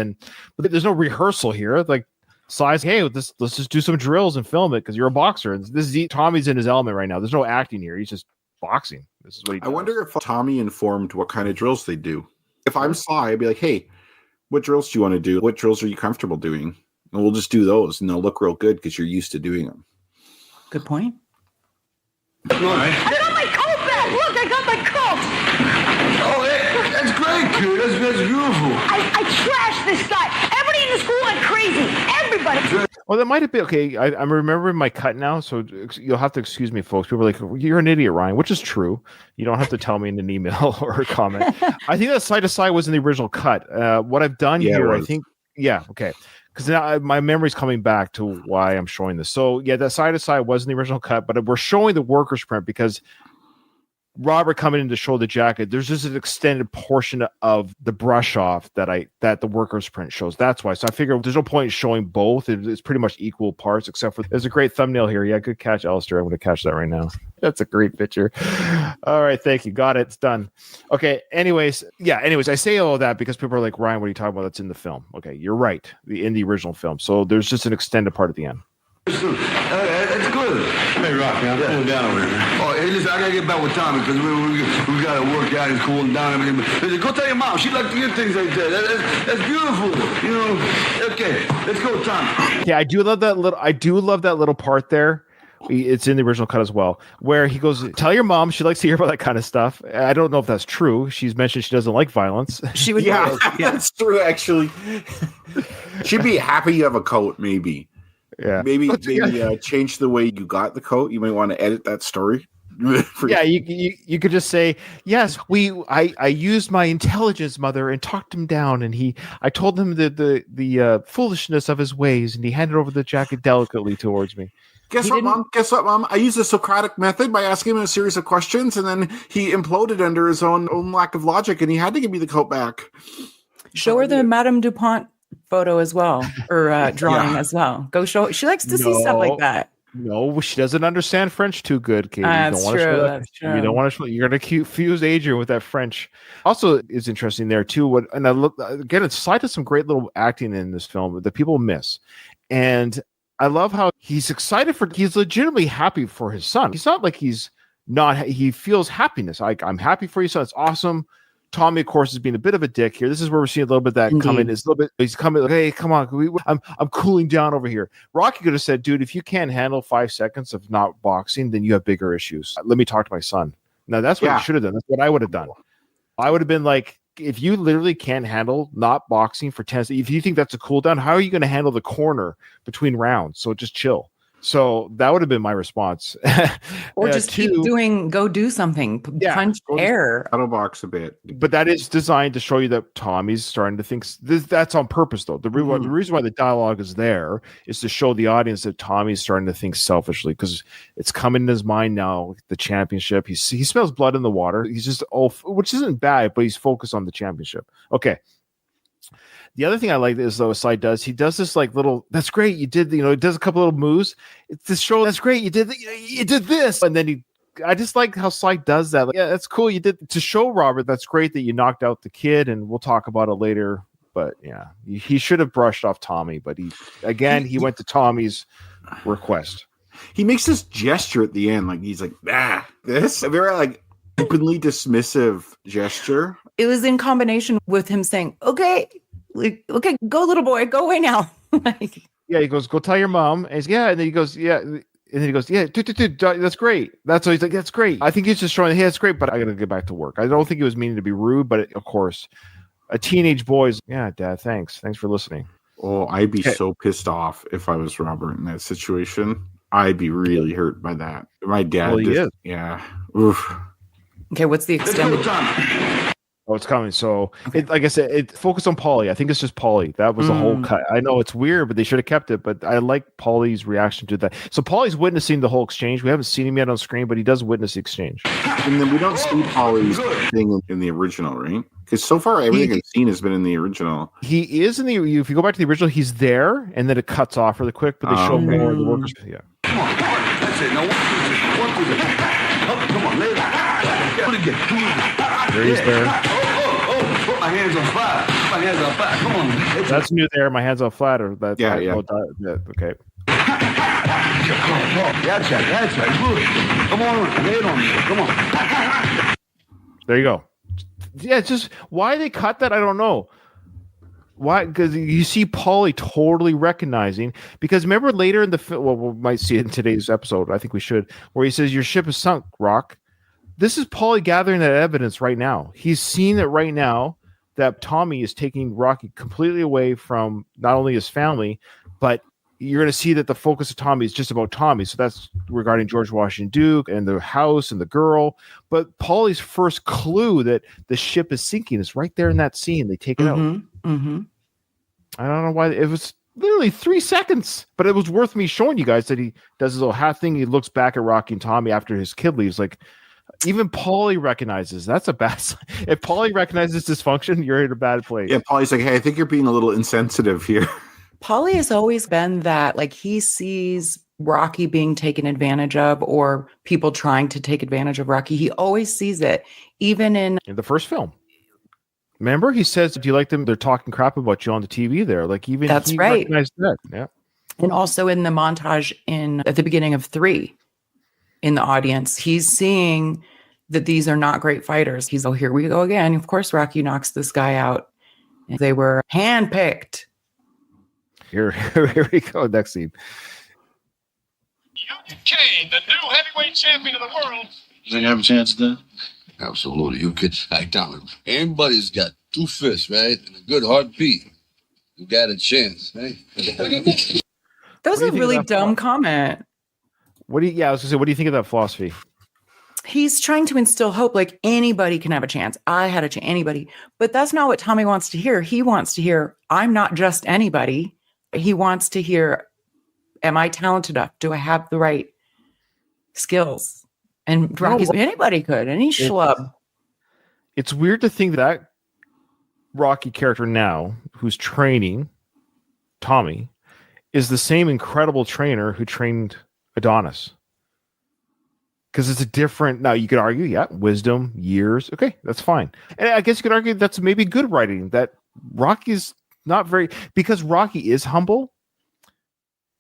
but there's no rehearsal here. Like Sly's, hey, let's just do some drills and film it because you're a boxer. And Tommy's in his element right now. There's no acting here. He's just boxing. This is what he does. I wonder if Tommy informed what kind of drills they do. If I'm Sly, I'd be like, hey, what drills do you want to do? What drills are you comfortable doing? And we'll just do those, and they'll look real good because you're used to doing them. Good point. I got my coat back! Look, I got my coat! Oh, that's great, kid. That's beautiful. I trashed this guy. Everybody in the school went crazy. Everybody. Well, that might have been okay. I'm remembering my cut now, so you'll have to excuse me, folks. People are like, you're an idiot, Ryan, which is true. You don't have to tell me in an email or a comment. I think that side to side was in the original cut. What I've done here, I think, okay. Because now my memory's coming back to why I'm showing this. So, yeah, that side to side was in the original cut, but we're showing the workers print because Robert coming in to show the jacket, there's just an extended portion of the brush off that the workers print shows. That's why. So I figure there's no point in showing both. It's pretty much equal parts, except for there's a great thumbnail here. Yeah, good catch, Alistair. I'm going to catch that right now. That's a great picture. All right, thank you. Got it. It's done. Okay. Anyways, I say all of that because people are like, Ryan, what are you talking about? That's in the film. Okay, you're right. In the original film. So there's just an extended part at the end. That's good. Hey, Rock, man, I'm cooling down over here. Oh, hey, listen, I gotta get back with Tommy because we gotta work out. He's cooling down and everything. Listen, go tell your mom. She'd like to hear things like that. That's beautiful. You know. Okay, let's go, Tommy. Yeah, I do love that little part there. It's in the original cut as well, where he goes, "Tell your mom she likes to hear about that kind of stuff." I don't know if that's true. She's mentioned she doesn't like violence. She would. Yeah, that's true. Actually, she'd be happy you have a coat. Maybe. Yeah. Maybe change the way you got the coat. You might want to edit that story. Yeah, you could just say, yes, I used my intelligence, mother, and talked him down, and I told him the foolishness of his ways, and he handed over the jacket delicately towards me. Guess what, Mom? I used the Socratic method by asking him a series of questions, and then he imploded under his own lack of logic, and he had to give me the coat back. Show her the Madame Dupont photo as well, or drawing as well. Go show. She likes to see stuff like that. No, she doesn't understand French too good, Katie. That's true. That's true. You don't want to show. You're going to confuse Adrian with that French. Also, it's interesting there too. And I look again. It's slide to some great little acting in this film that people miss, and I love how he's excited he's legitimately happy for his son. He's not like he's not. He feels happiness. I'm happy for you, son. It's awesome. Tommy, of course, is being a bit of a dick here. This is where we're seeing a little bit of that coming. It's a little bit. He's coming like, hey, come on, I'm cooling down over here. Rocky could have said, dude, if you can't handle 5 seconds of not boxing, then you have bigger issues. Let me talk to my son. Now that's what he should have done. That's what I would have done. I would have been like, if you literally can't handle not boxing for 10 seconds, if you think that's a cool down, how are you going to handle the corner between rounds? So just chill. So that would have been my response. Or just keep go do something. Punch air. Battle box a bit. But that is designed to show you that Tommy's starting to think that's on purpose, though. The reason why the dialogue is there is to show the audience that Tommy's starting to think selfishly because it's coming in his mind now, the championship. He smells blood in the water. He's just, which isn't bad, but he's focused on the championship. Okay. The other thing I like is though Sly does, he does this like little, that's great. You did, he does a couple little moves. It's to show that's great. You did this. And then I just like how Sly does that. Like, yeah, that's cool. You did to show Robert. That's great that you knocked out the kid and we'll talk about it later. But yeah, he should have brushed off Tommy, but he went to Tommy's request. He makes this gesture at the end. Like he's like, this a very like openly dismissive gesture. It was in combination with him saying, okay, go little boy, go away now. Yeah, he goes, go tell your mom. And and then he goes, yeah. And then he goes, dude, that's great. That's what he's like, that's great. I think he's just showing, hey, that's great, but I got to get back to work. I don't think he was meaning to be rude, but of course, a teenage boy's, yeah, Dad, thanks for listening. Oh, I'd be so pissed off if I was Robert in that situation. I'd be really hurt by that. My dad, yeah. Oof. Okay, what's the extended? Oh, it's coming. So, like I said, it focused on Paulie. I think it's just Paulie. That was the whole cut. I know it's weird, but they should have kept it. But I like Paulie's reaction to that. So Paulie's witnessing the whole exchange. We haven't seen him yet on screen, but he does witness the exchange. And then we don't see Paulie's thing in the original, right? Because so far everything I've seen has been in the original. He is in the. If you go back to the original, he's there, and then it cuts off really quick. But they show more of the workers. Yeah. Come on, that's it. Now one through the. Come on, lay it. There he is there. Put my hands on fire. Come on. That's new there. My hands on flat. Or that. Yeah. Okay. That's right. Good. Come on, lay it on me. Come on. There you go. Yeah, it's just why they cut that. I don't know. Why? Because you see Paulie totally recognizing. Because remember later in the film, well, we might see it in today's episode. I think we should, where he says, "Your ship is sunk, Rock." This is Paulie gathering that evidence right now. He's seen it right now that Tommy is taking Rocky completely away from not only his family, but you're going to see that the focus of Tommy is just about Tommy. So that's regarding George Washington Duke and the house and the girl. But Paulie's first clue that the ship is sinking is right there in that scene. They take it out. Mm-hmm. I don't know why. It was literally 3 seconds, but it was worth me showing you guys that he does his little hat thing. He looks back at Rocky and Tommy after his kid leaves. Like, Even Paulie recognizes that's a bad sign. If Paulie recognizes dysfunction, you're in a bad place. Yeah, Paulie's like, hey, I think you're being a little insensitive here. Paulie has always been that, like, he sees Rocky being taken advantage of or people trying to take advantage of Rocky. He always sees it, even in the first film. Remember, he says, "Do you like them? They're talking crap about you on the TV." There, like even That's he right. recognized that. Yeah, and also in the montage at the beginning of 3, in the audience, he's seeing that these are not great fighters. He's, oh, here we go again. Of course, Rocky knocks this guy out. And they were handpicked. Here we go. Next scene. Kane, the new heavyweight champion of the world. You think I have a chance then? Absolutely. You could act down. Everybody's got 2 fists, right? And a good heartbeat. You got a chance, right? That was do you a think really of that dumb comment. What do you? Yeah, I was gonna say, what do you think of that philosophy? He's trying to instill hope, like anybody can have a chance. I had a chance, anybody. But that's not what Tommy wants to hear. He wants to hear, I'm not just anybody. He wants to hear, am I talented enough? Do I have the right skills? And Rocky's, anybody could, any schlub. It's weird to think that Rocky character now, who's training Tommy, is the same incredible trainer who trained Adonis. Because it's a different, now you could argue, yeah, wisdom, years. Okay, that's fine. And I guess you could argue that's maybe good writing, that Rocky's not very, because Rocky is humble.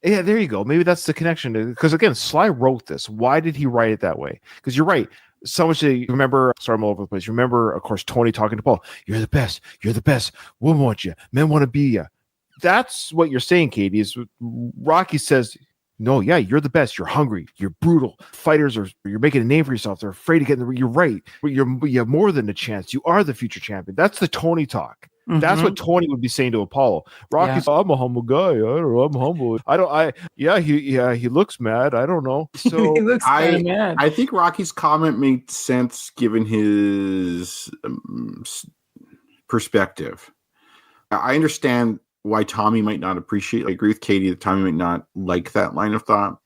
Yeah, there you go. Maybe that's the connection. Because again, Sly wrote this. Why did he write it that way? Because you're right. So much that you remember, sorry, I'm all over the place. You remember, of course, Tony talking to Paul. You're the best. You're the best. Women want you. Men want to be you. That's what you're saying, Katie, is Rocky says, no, yeah, you're the best. You're hungry. You're brutal. You're making a name for yourself. They're afraid to get in the, you're right. You have more than a chance. You are the future champion. That's the Tony talk. Mm-hmm. That's what Tony would be saying to Apollo. Rocky's, I'm a humble guy. I don't know. I'm humble. He looks mad. I don't know. So he looks mad. I think Rocky's comment made sense given his perspective. I understand why Tommy might not appreciate. I agree with Katie that Tommy might not like that line of thought.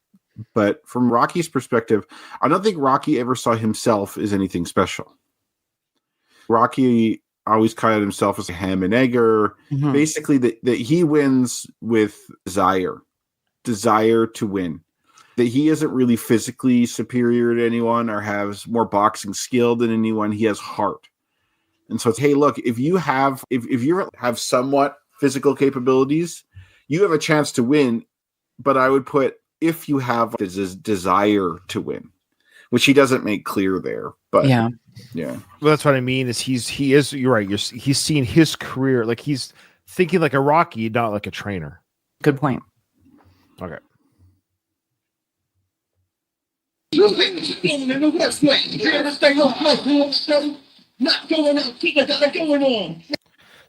But from Rocky's perspective, I don't think Rocky ever saw himself as anything special. Rocky always counted himself as a ham and egger. Mm-hmm. Basically, that he wins with desire to win. That he isn't really physically superior to anyone or has more boxing skill than anyone. He has heart. And so it's, hey, look, if you have somewhat physical capabilities, you have a chance to win. But I would put, if you have this desire to win, which he doesn't make clear there. But yeah. Well, that's what I mean. Is you're right. He's seeing his career, like he's thinking like a Rocky, not like a trainer. Good point. Okay.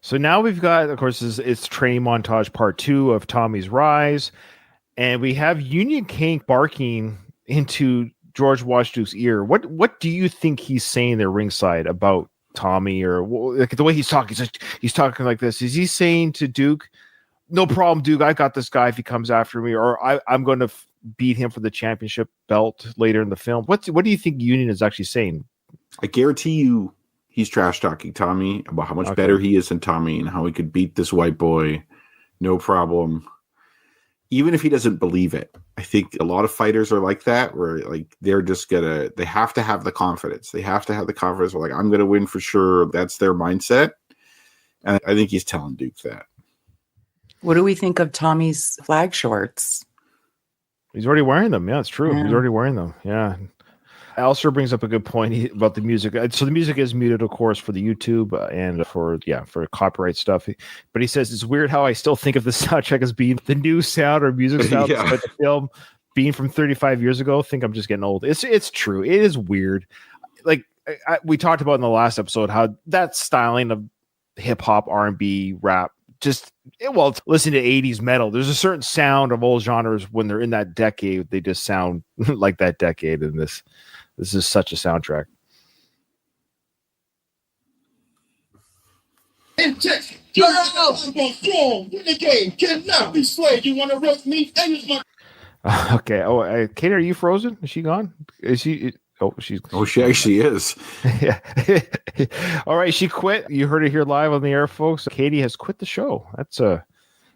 So now we've got, of course, it's training montage part 2 of Tommy's rise, and we have Union King barking into George Washington's ear. What do you think he's saying there ringside about Tommy, or like the way he's talking? He's talking like this. Is he saying to Duke, "No problem, Duke. I got this guy if he comes after me," or I'm going to beat him for the championship belt later in the film? What do you think Union is actually saying? I guarantee you, he's trash talking Tommy about how much better he is than Tommy and how he could beat this white boy, no problem. Even if he doesn't believe it, I think a lot of fighters are like that, where like they have to have the confidence. They have to have the confidence. Where, like, I'm going to win for sure. That's their mindset. And I think he's telling Duke that. What do we think of Tommy's flag shorts? He's already wearing them. Yeah, it's true. Yeah. He's already wearing them. Yeah. Alistair brings up a good point about the music. So the music is muted, of course, for the YouTube and for copyright stuff. But he says it's weird how I still think of the soundtrack as being the new sound or music sound, despite the film being from 35 years ago. I think I'm just getting old. It's true. It is weird. Like we talked about in the last episode, how that styling of hip hop, R&B, rap, listen to 80s metal. There's a certain sound of all genres when they're in that decade. They just sound like that decade, and this is such a soundtrack. In Texas, you're strong. Win the game. Cannot be slayed. You want to roast me? Okay. Oh, Kate, are you frozen? Is she gone? Is she? she actually is. Yeah. All right, she quit. You heard it here live on the air, folks. Katie has quit the show.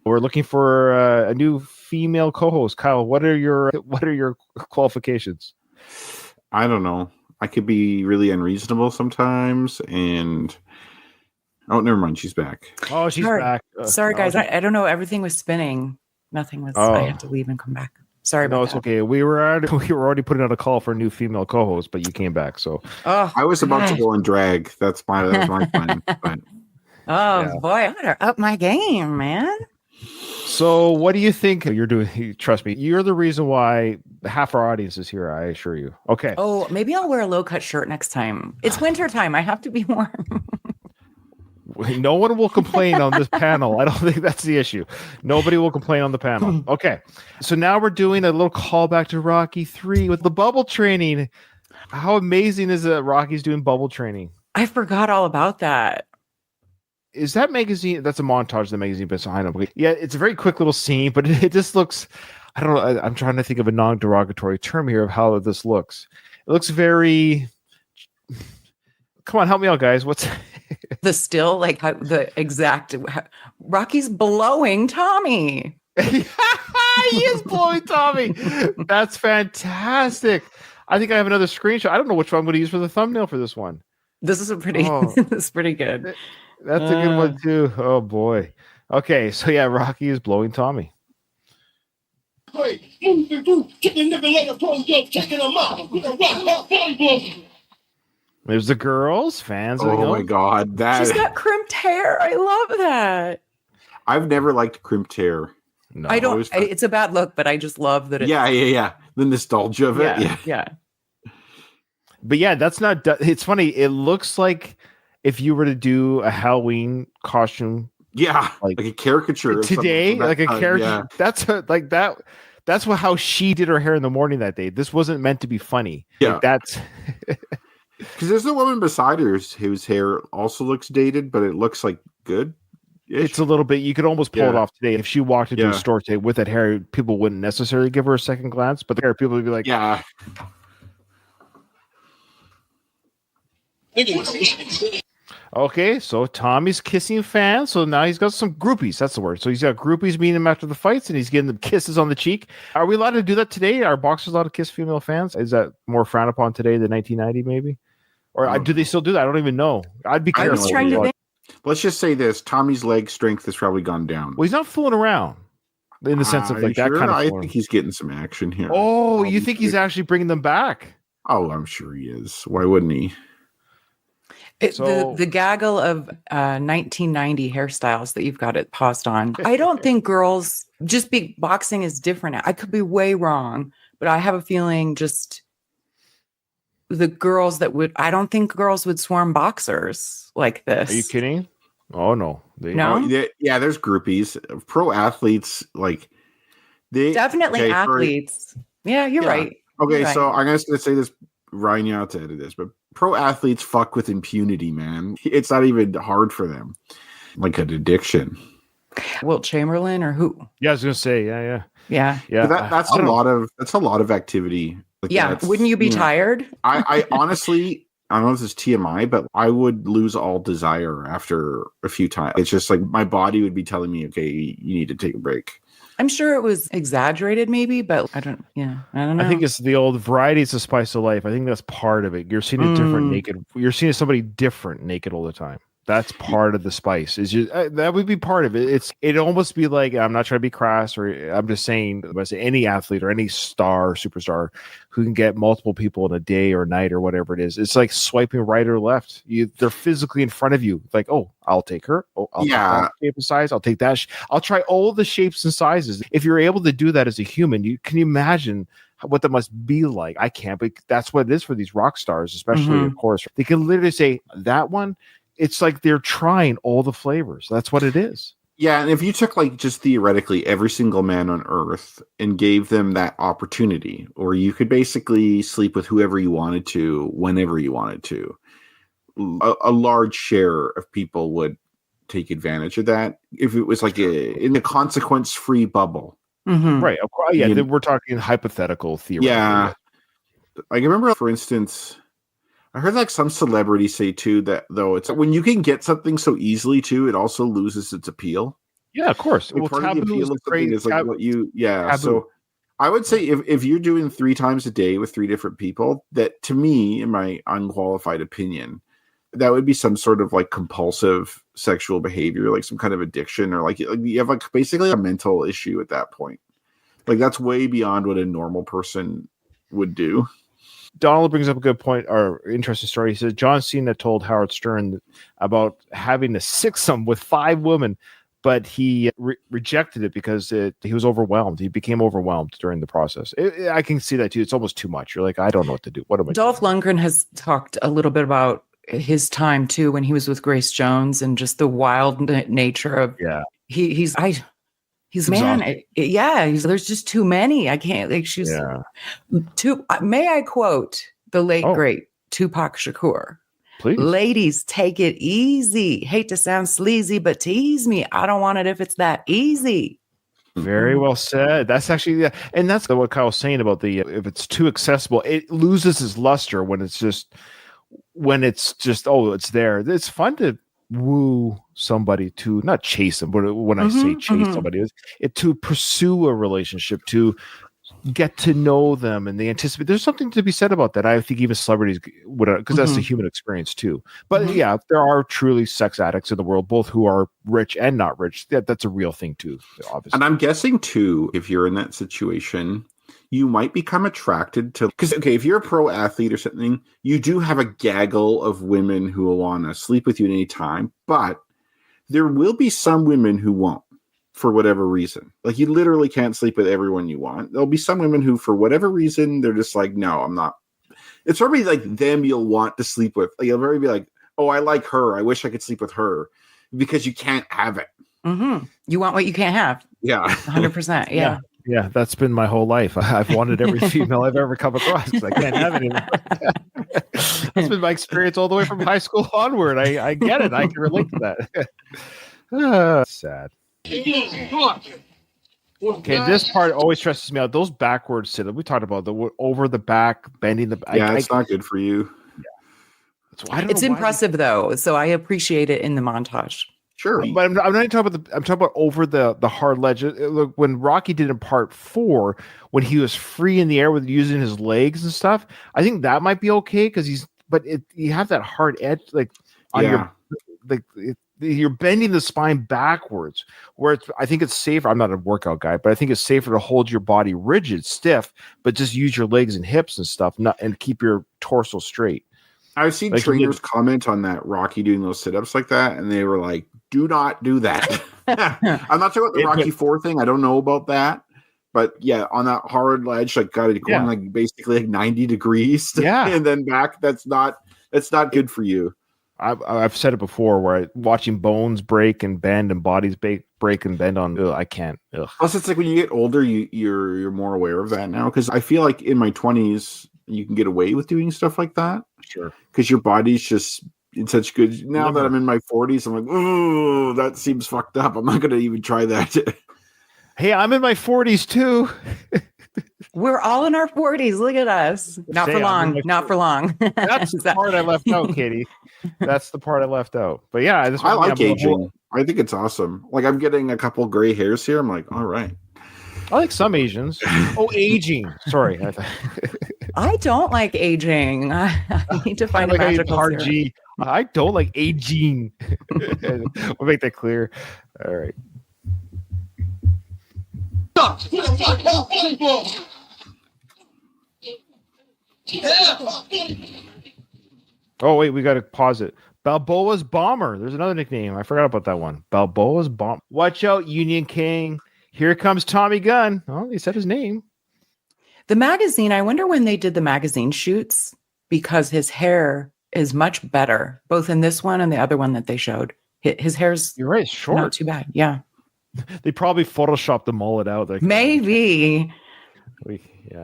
We're looking for a new female co-host. Kyle, what are your qualifications? I don't know. I could be really unreasonable sometimes, and never mind. She's back. Oh, she's back. Sorry, guys. I don't know. Everything was spinning. Nothing was. I had to leave and come back. Sorry about that. No, it's okay. We were already putting out a call for a new female co-host, but you came back. So I was about to go and drag. That was my plan. But, boy, I gotta up my game, man. So what do you think you're doing? Trust me, you're the reason why half our audience is here. I assure you. Okay. Oh, maybe I'll wear a low-cut shirt next time. It's winter time. I have to be warm. No one will complain on this panel. I don't think that's the issue. Nobody will complain on the panel. Okay. So now we're doing a little callback to Rocky 3 with the bubble training. How amazing is it that Rocky's doing bubble training? I forgot all about that. Is that magazine? That's a montage of the magazine behind him. Yeah, it's a very quick little scene, but it just looks, I don't know. I'm trying to think of a non-derogatory term here of how this looks. It looks very, come on, help me out, guys. What's the still, like how the exact Rocky's blowing Tommy. He is blowing Tommy. That's fantastic. I think I have another screenshot. I don't know which one I'm going to use for the thumbnail for this one. This is pretty good. That's a good one too. Oh boy. Okay, so yeah, Rocky is blowing Tommy. There's the girls, fans. Oh my god, she's got crimped hair. I love that. I've never liked crimped hair. No, I don't. It's a bad look, but I just love that. Yeah. The nostalgia of it. Yeah. But yeah, that's not. It's funny. It looks like if you were to do a Halloween costume, like a caricature today, like a character. Yeah. That's that. That's how she did her hair in the morning that day. This wasn't meant to be funny. Yeah, like that's because there's a woman beside her whose hair also looks dated, but it looks like good. It's a little bit. You could almost pull it off today. If she walked into a store today with that hair, people wouldn't necessarily give her a second glance, but there people would be like, "Yeah." Okay, so Tommy's kissing fans. So now he's got some groupies. That's the word. So he's got groupies meeting him after the fights, and he's getting them kisses on the cheek. Are we allowed to do that today? Are boxers allowed to kiss female fans? Is that more frowned upon today than 1990, maybe? Or do they still do that? I don't even know. I'd be careful. I was trying to think. Let's just say this: Tommy's leg strength has probably gone down. Well, he's not fooling around in the sense of like that kind of. I think he's getting some action here. Oh, you think he's actually bringing them back? Oh, I'm sure he is. Why wouldn't he? The gaggle of 1990 hairstyles that you've got it paused on. I don't think girls boxing is different. I could be way wrong, but I have a feeling just the girls I don't think girls would swarm boxers like this. Are you kidding? Oh no. No? Yeah, there's groupies. Pro athletes, like they definitely athletes. You're right. Okay, you're so right. I'm just gonna say this, Ryan, you have to edit this, but pro athletes fuck with impunity, man. It's not even hard for them. Like an addiction. Wilt Chamberlain or who? Yeah, I was gonna say, yeah. That's a lot of activity. Like wouldn't you be tired? I honestly, I don't know if this is TMI, but I would lose all desire after a few times. It's just like my body would be telling me, okay, you need to take a break. I'm sure it was exaggerated maybe, but I don't know. I think it's the old variety is the spice of life. I think that's part of it. You're seeing a different naked. You're seeing somebody different naked all the time. That's part of the spice. Is just that would be part of it. It'd almost be like, I'm not trying to be crass, or I'm just saying, any athlete or any star, superstar who can get multiple people in a day or night or whatever it is. It's like swiping right or left. They're physically in front of you. Like, oh, I'll take her. Oh, I'll take that shape and size. I'll take that. I'll try all the shapes and sizes. If you're able to do that as a human, can you imagine what that must be like? I can't, but that's what it is for these rock stars, especially, of course. They can literally say that one. It's like they're trying all the flavors. That's what it is. Yeah, and if you took like just theoretically every single man on Earth and gave them that opportunity, or you could basically sleep with whoever you wanted to, whenever you wanted to, a large share of people would take advantage of that if it was like in the consequence-free bubble. Right. Yeah, we're talking hypothetical theory. Yeah. I remember, for instance, I heard like some celebrities say too that though it's when you can get something so easily too, it also loses its appeal. Yeah, of course. Like, part of the appeal of something is like what you, taboo. So I would say if you're doing 3 times a day with 3 different people, that to me, in my unqualified opinion, that would be some sort of like compulsive sexual behavior, like some kind of addiction, or like you have like basically a mental issue at that point. Like that's way beyond what a normal person would do. Donald brings up a good point or interesting story. He says John Cena told Howard Stern about having a sixsome with 5 women, but he rejected it because he was overwhelmed. He became overwhelmed during the process. I can see that too. It's almost too much. You're like, I don't know what to do. What am I Dolph doing? Lundgren has talked a little bit about his time too when he was with Grace Jones and just the wild nature of he's man there's just too many. I can't like she's too. May I quote the late great Tupac Shakur? Please. Ladies, take it easy. Hate to sound sleazy, but tease me. I don't want it if it's that easy. Very well said. That's actually, and that's what Kyle was saying about if it's too accessible, it loses its luster when it's just, it's there. It's fun to woo somebody, to not chase them, but when I say chase somebody, it's to pursue a relationship, to get to know them, and they anticipate. There's something to be said about that. I think even celebrities would, because that's a human experience too. But yeah, there are truly sex addicts in the world, both who are rich and not rich. That's a real thing too, obviously. And I'm guessing too, if you're in that situation, you might become attracted to, because if you're a pro athlete or something, you do have a gaggle of women who will want to sleep with you at any time, but there will be some women who won't, for whatever reason. Like, you literally can't sleep with everyone you want. There'll be some women who, for whatever reason, they're just like, no, I'm not. It's probably like them you'll want to sleep with. Like, you'll probably be like, oh, I like her. I wish I could sleep with her, because you can't have it. You want what you can't have. Yeah. 100%. Yeah. Yeah, that's been my whole life. I've wanted every female I've ever come across because I can't have any. That's been my experience all the way from high school onward. I get it. I can relate to that. Sad. Okay, this part always stresses me out. Those backwards sit-ups. We talked about the over the back, bending the back. Yeah, it's not good for you. Yeah. It's impressive though, so I appreciate it in the montage. Sure, but I'm not talking about I'm talking about over the hard ledge. Look, when Rocky did in part 4, when he was free in the air with using his legs and stuff, I think that might be okay because you have that hard edge on your you're bending the spine backwards. Where I think it's safer. I'm not a workout guy, but I think it's safer to hold your body rigid, stiff, but just use your legs and hips and stuff, and keep your torso straight. I've seen trainers comment on that Rocky doing those sit-ups like that, and they were like, do not do that. I'm not talking about the Rocky 4 thing. I don't know about that. But yeah, on that hard ledge, like got to go on like basically like 90 degrees and then back. That's not good for you. I've said it before where watching bones break and bend and bodies break and bend on, I can't. Plus, it's like when you get older, you're more aware of that now. Because I feel like in my 20s, you can get away with doing stuff like that. Sure. Because your body's just in such good. Now that I'm in my 40s, I'm like, oh, that seems fucked up. I'm not going to even try that. Hey, I'm in my 40s too. We're all in our 40s. Look at us. Not for long. Not for long. That's the part I left out, Katie. That's the part I left out. But yeah, I like aging. I think it's awesome. Like, I'm getting a couple gray hairs here. I'm like, all right. I like some Asians. Oh, aging. Sorry. I don't like aging. I need to find a magical hard G. I don't like aging. We'll make that clear. All right. Oh, wait, we got to pause it. Balboa's Bomber. There's another nickname. I forgot about that one. Balboa's Bomber. Watch out, Union King. Here comes Tommy Gunn. Oh, he said his name. The magazine, I wonder when they did the magazine shoots, because his hair is much better, both in this one and the other one that they showed. His hair's You're right, short. Not too bad. Yeah. They probably photoshopped the mullet out. Maybe.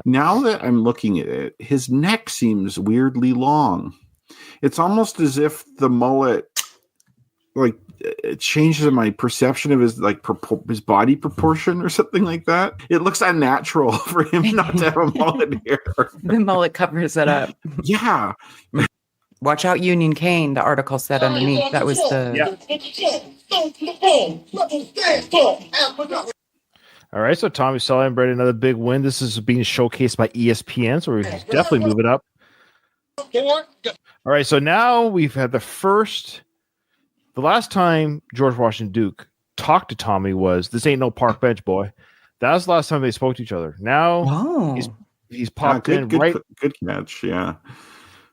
Now that I'm looking at it, his neck seems weirdly long. It's almost as if the mullet like it changes my perception of his like his body proportion or something like that. It looks unnatural for him not to have a mullet here. The mullet covers it up. Yeah. Watch out, Union Cane. The article said underneath that was the. All right, so Tommy celebrated another big win. This is being showcased by ESPN, so we're definitely moving up. All right, so now we've had the last time George Washington Duke talked to Tommy was, "This ain't no park bench, boy." That was the last time they spoke to each other. Now he's popped in right. Good catch, yeah.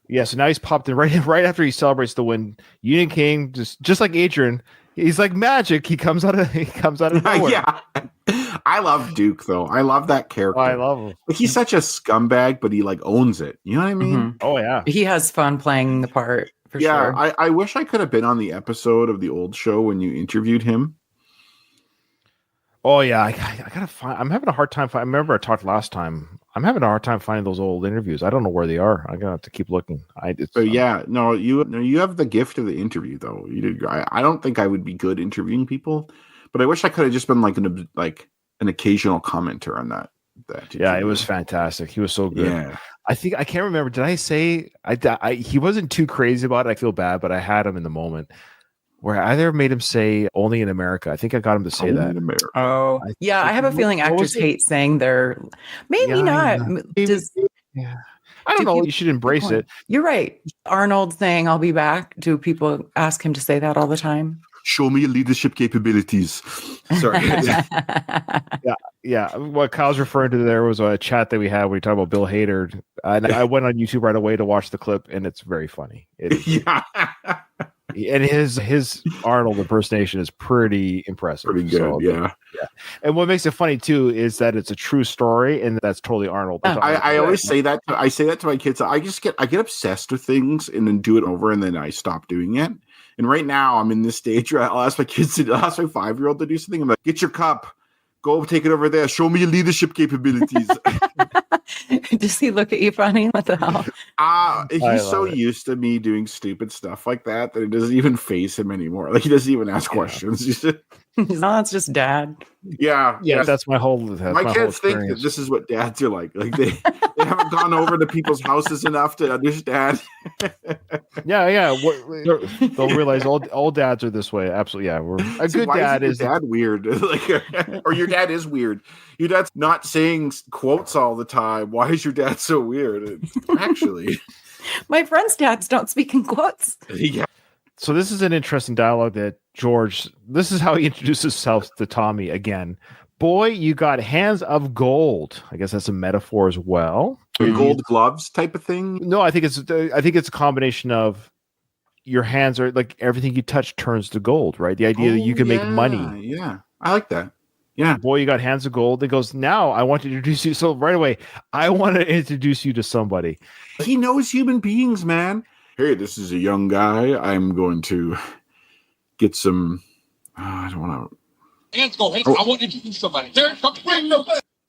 Yeah, so now he's popped in right after he celebrates the win. Union King, just like Adrian, he's like magic. He comes out of nowhere. Yeah. I love Duke though. I love that character. Oh, I love him. Like, he's such a scumbag, but he like owns it. You know what I mean? Mm-hmm. Oh yeah. He has fun playing the part for sure. I wish I could have been on the episode of the old show when you interviewed him. Oh yeah, I gotta find. I'm having a hard time. I remember I talked last time. I'm having a hard time finding those old interviews. I don't know where they are. I'm gonna have to keep looking. You have the gift of the interview though. You did. I don't think I would be good interviewing people, but I wish I could have just been like an occasional commenter on that. Yeah, it was fantastic. He was so good. Yeah. I can't remember. Did I say he wasn't too crazy about it? I feel bad, but I had him in the moment. Where I either made him say "only in America." I think I got him to say that. Oh, yeah. I have a feeling actors hate saying they're maybe not. Yeah. I don't know. You should embrace it. You're right. Arnold saying "I'll be back." Do people ask him to say that all the time? Show me your leadership capabilities. Sorry. Yeah. What Kyle's referring to there was a chat that we had where we talked about Bill Hader. And I went on YouTube right away to watch the clip, and it's very funny. Yeah. And his Arnold impersonation is pretty impressive. Pretty good, so, yeah. And what makes it funny too is that it's a true story, and that's totally Arnold. I always say that. I say that to my kids. I get obsessed with things and then do it over, and then I stop doing it. And right now, I'm in this stage where I'll ask my 5-year-old to do something. I'm like, "Get your cup, go take it over there. Show me your leadership capabilities." Does he look at you funny? What the hell? He's so used to me doing stupid stuff like that it doesn't even faze him anymore. Like he doesn't even ask questions. No, it's just dad. Yeah. That's my whole. My kids think that this is what dads are like. Like they haven't gone over to people's houses enough to understand. Yeah. They'll realize all dads are this way. Absolutely. Yeah. A good dad is dad weird. Or your dad is weird. Your dad's not saying quotes all the time. Why is your dad so weird? Actually, my friends' dads don't speak in quotes. Yeah. So this is an interesting dialogue that George. This is how he introduces himself to Tommy again. Boy, you got hands of gold. I guess that's a metaphor as well. Gold gloves type of thing. No, I think it's a combination of your hands are like everything you touch turns to gold, right? The idea that you can make money. Yeah, I like that. Yeah. Boy, you got hands of gold. It goes, now I want to introduce you. So right away, I want to introduce you to somebody. He knows human beings, man. Hey, this is a young guy. I'm going to get some. I don't want to. Hands go. Hey, I want to introduce somebody.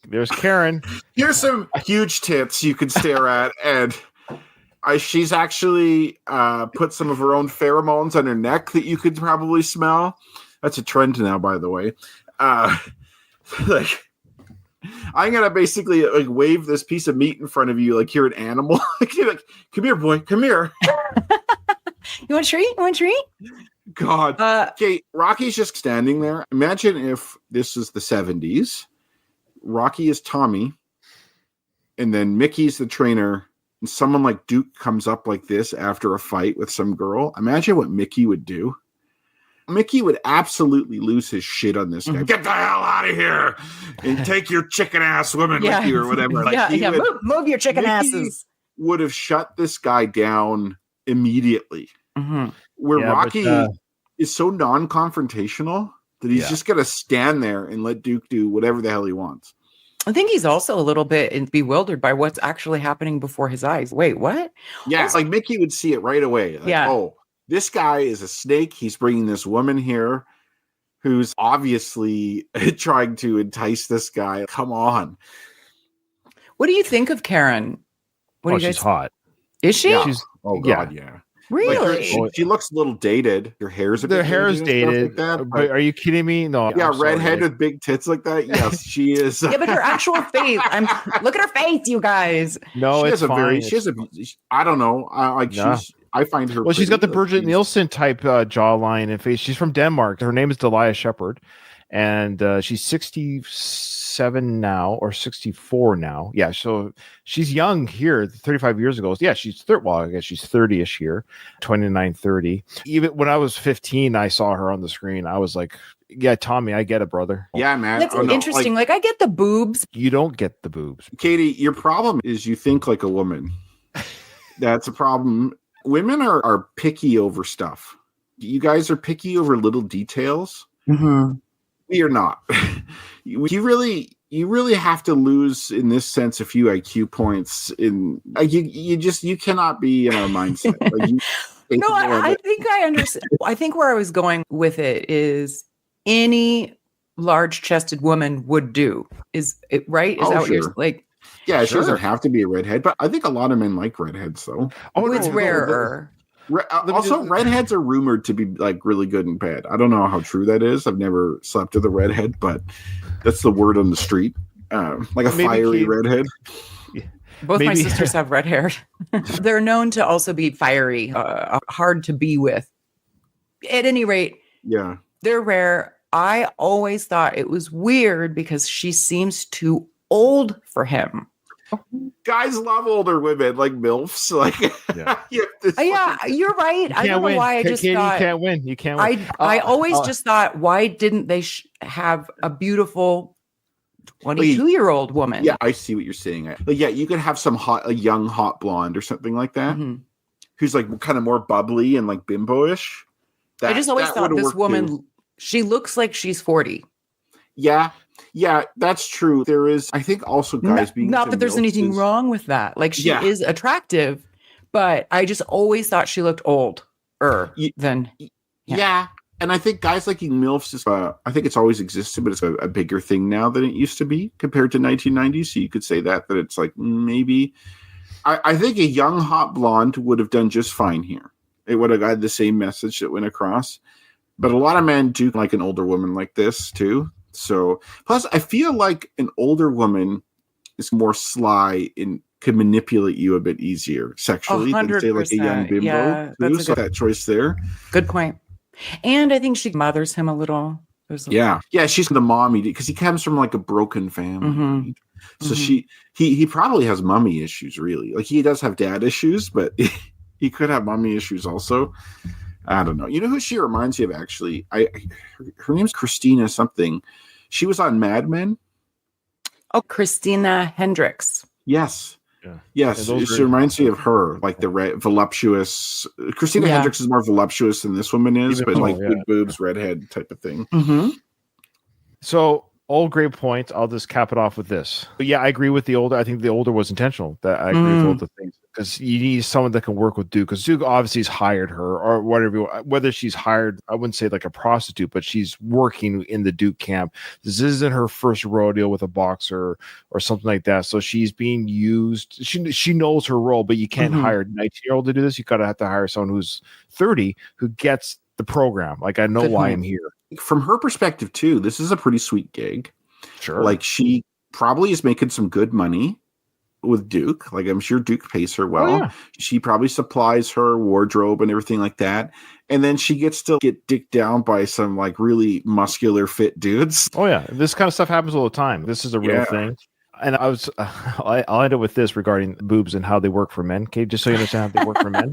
There's Karen. Here's some huge tits you can stare at, and she's actually put some of her own pheromones on her neck that you could probably smell. That's a trend now, by the way. Like, I'm gonna basically like wave this piece of meat in front of you like you're an animal. Like, come here, boy, come here. You want a treat? You want a treat? God. Okay, Rocky's just standing there. Imagine if this is the 70s. Rocky is Tommy, and then Mickey's the trainer, and someone like Duke comes up like this after a fight with some girl. Imagine what Mickey would do. Mickey would absolutely lose his shit on this guy. Mm-hmm. Get the hell out of here and take your chicken ass woman with you or whatever. Like, move your chicken asses. Would have shut this guy down immediately. Mm-hmm. Where Rocky is so non-confrontational that he's just going to stand there and let Duke do whatever the hell he wants. I think he's also a little bit bewildered by what's actually happening before his eyes. Wait, what? Yeah, like Mickey would see it right away. Like, oh, this guy is a snake. He's bringing this woman here who's obviously trying to entice this guy. Come on. What do you think of Karen? She's hot. Is she? Yeah. Oh, God, yeah. Really? She looks a little dated. Her hair's Their hair is dated. Like that, but are you kidding me? No. Yeah, I'm sorry. redhead with big tits like that. Yes, she is. Yeah, but her actual face. Look at her face, you guys. No, she it's has a fine. I don't know. I find her. Well, she's got the Bridget She's- Nielsen type jawline and face. She's from Denmark. Her name is Delia Shepard, and she's 67 now or 64 now. Yeah, so she's young here. 35 years ago. Yeah, she's I guess she's 30ish here, 29, 30. Even when I was 15, I saw her on the screen. I was like, yeah, Tommy, I get it, brother. Yeah, man. That's interesting. Like, I get the boobs. You don't get the boobs. Katie, your problem is you think like a woman. That's a problem. Women are picky over stuff. You guys are picky over little details. Mm-hmm. We are not. You really have to lose in this sense a few IQ points. You cannot be in our mindset. No, I think I understand. I think where I was going with it is any large-chested woman would do. Is it right? Is that what you're like? Yeah, she doesn't have to be a redhead, but I think a lot of men like redheads, though. Oh, it's rarer. Also, redheads are rumored to be like really good in bed. I don't know how true that is. I've never slept with a redhead, but that's the word on the street. Like a fiery redhead. Both my sisters have red hair. They're known to also be fiery, hard to be with. At any rate, yeah, they're rare. I always thought it was weird because she seems too old for him. Guys love older women, like MILFs. Like, yeah, you're right. I don't know why I just thought you can't win. You can't win. I always just thought, why didn't they have a beautiful 22-year-old woman? Yeah, I see what you're saying. Like, yeah, you could have a young hot blonde or something like that, who's like kind of more bubbly and like bimbo-ish. I just always thought this woman, she looks like she's 40. Yeah, that's true. There is, I think, also guys being not that there's anything wrong with that. Like, she is attractive, but I just always thought she looked older than. Yeah. And I think guys liking MILFs is, I think it's always existed, but it's a bigger thing now than it used to be compared to 1990. So you could say that it's like maybe. I think a young hot blonde would have done just fine here. It would have got the same message that went across. But a lot of men do like an older woman like this too. So, plus, I feel like an older woman is more sly and can manipulate you a bit easier sexually than say like a young bimbo. Yeah, that's so that choice there. Good point. And I think she mothers him a little. Yeah, she's the mommy because he comes from like a broken family. So he probably has mommy issues. Really, like he does have dad issues, but he could have mommy issues also. I don't know. You know who she reminds me of, actually? Her name's Christina something. She was on Mad Men. Oh, Christina Hendricks. Yes. Yeah. Yes. She reminds me of her, like the voluptuous. Christina Hendricks is more voluptuous than this woman is, but like big boobs, redhead type of thing. Mm-hmm. So, all great points. I'll just cap it off with this. But yeah, I agree with the older. I think the older was intentional. That I agree with all the things. Because you need someone that can work with Duke. Because Duke obviously has hired her, or whatever. Whether she's hired, I wouldn't say like a prostitute, but she's working in the Duke camp. This isn't her first rodeo with a boxer or something like that. So she's being used. She knows her role, but you can't hire a 19-year-old to do this. You have to hire someone who's 30 who gets the program. Like, I know why I'm here. From her perspective too, this is a pretty sweet gig. Sure. Like, she probably is making some good money with Duke. Like, I'm sure Duke pays her well. Oh, yeah. She probably supplies her wardrobe and everything like that. And then she gets to get dicked down by some like really muscular fit dudes. Oh yeah. This kind of stuff happens all the time. This is a real thing. And I'll end it with this regarding boobs and how they work for men. Okay. Just so you understand how they work for men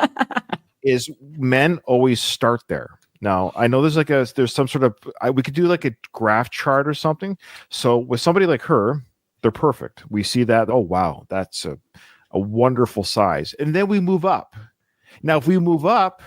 is men always start there. Now, I know there's some sort of, we could do like a graph chart or something. So with somebody like her, they're perfect. We see that. Oh, wow. That's a wonderful size. And then we move up. Now, if we move up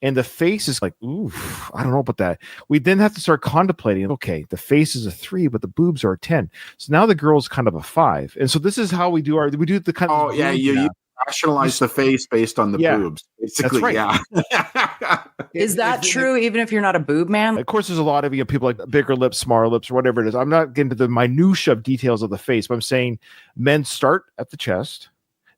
and the face is like, ooh, I don't know about that. We then have to start contemplating, okay, the face is a 3, but the boobs are a 10. So now the girl's kind of a 5. And so this is how we do the kind of. Oh, yeah. You rationalize the face based on the boobs. Basically, that's right. Yeah. Is that true even if you're not a boob man? Of course, there's a lot of people like bigger lips, smaller lips, or whatever it is. I'm not getting to the minutia of details of the face, but I'm saying men start at the chest,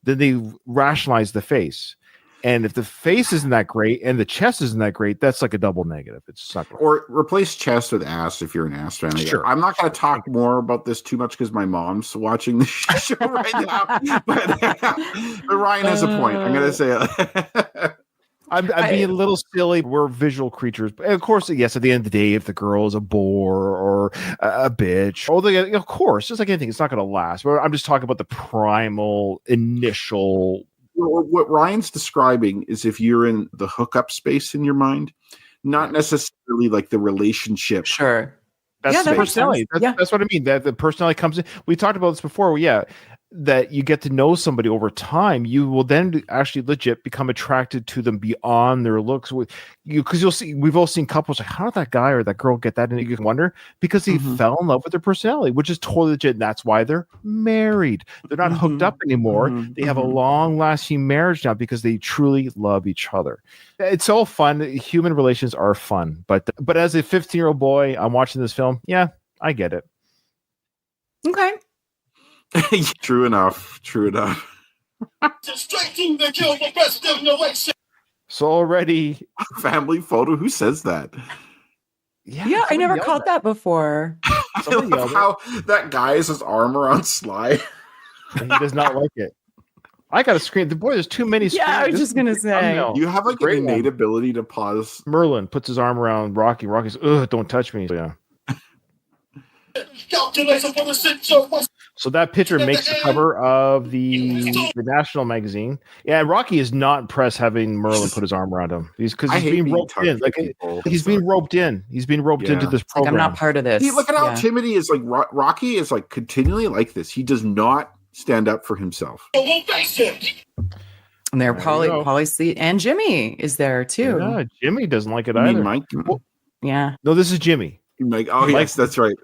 then they rationalize the face. And if the face isn't that great and the chest isn't that great, that's like a double negative. It's just not great. Or replace chest with ass if you're an ass fan. Sure. I'm not going to talk more about this too much because my mom's watching the show right now. But Ryan has a point. I'm going to say it. I'm being a little silly. We're visual creatures. But of course, yes, at the end of the day, if the girl is a bore or a bitch, of course, just like anything, it's not going to last. But I'm just talking about the primal, initial. What Ryan's describing is if you're in the hookup space in your mind, not necessarily like the relationship. Sure. That's the that makes personality. sense. That's what I mean. That the personality comes in. We talked about this before. Yeah. That you get to know somebody over time, you will then actually legit become attracted to them beyond their looks. Because you'll see, we've all seen couples like, how did that guy or that girl get that? And you can wonder because they fell in love with their personality, which is totally legit. And that's why they're married. They're not hooked up anymore. They have a long-lasting marriage now because they truly love each other. It's all fun. Human relations are fun, but as a 15-year-old boy, I'm watching this film. Yeah, I get it. Okay. True enough. So already Family photo. Who says that? Yeah, I never caught that before. I love how that guy has his arm around Sly. He does not like it. I got to screen. The boy, there's too many screens. Yeah, I was just gonna say. You have like an innate ability to pause. Merlin puts his arm around Rocky. Rocky's, don't touch me. So, yeah. So that picture makes the cover of the National magazine. Yeah, Rocky is not impressed having Merlin put his arm around him. He's being roped in. Like he's being roped in. He's being roped into this program. Like, I'm not part of this. Look at how timid he is. Like Rocky is like continually like this. He does not stand up for himself. And there, Paulie, and Jimmy is there too. Yeah, Jimmy doesn't like it either. Mike? Yeah. No, this is Jimmy. Mike. Oh, yes, that's right.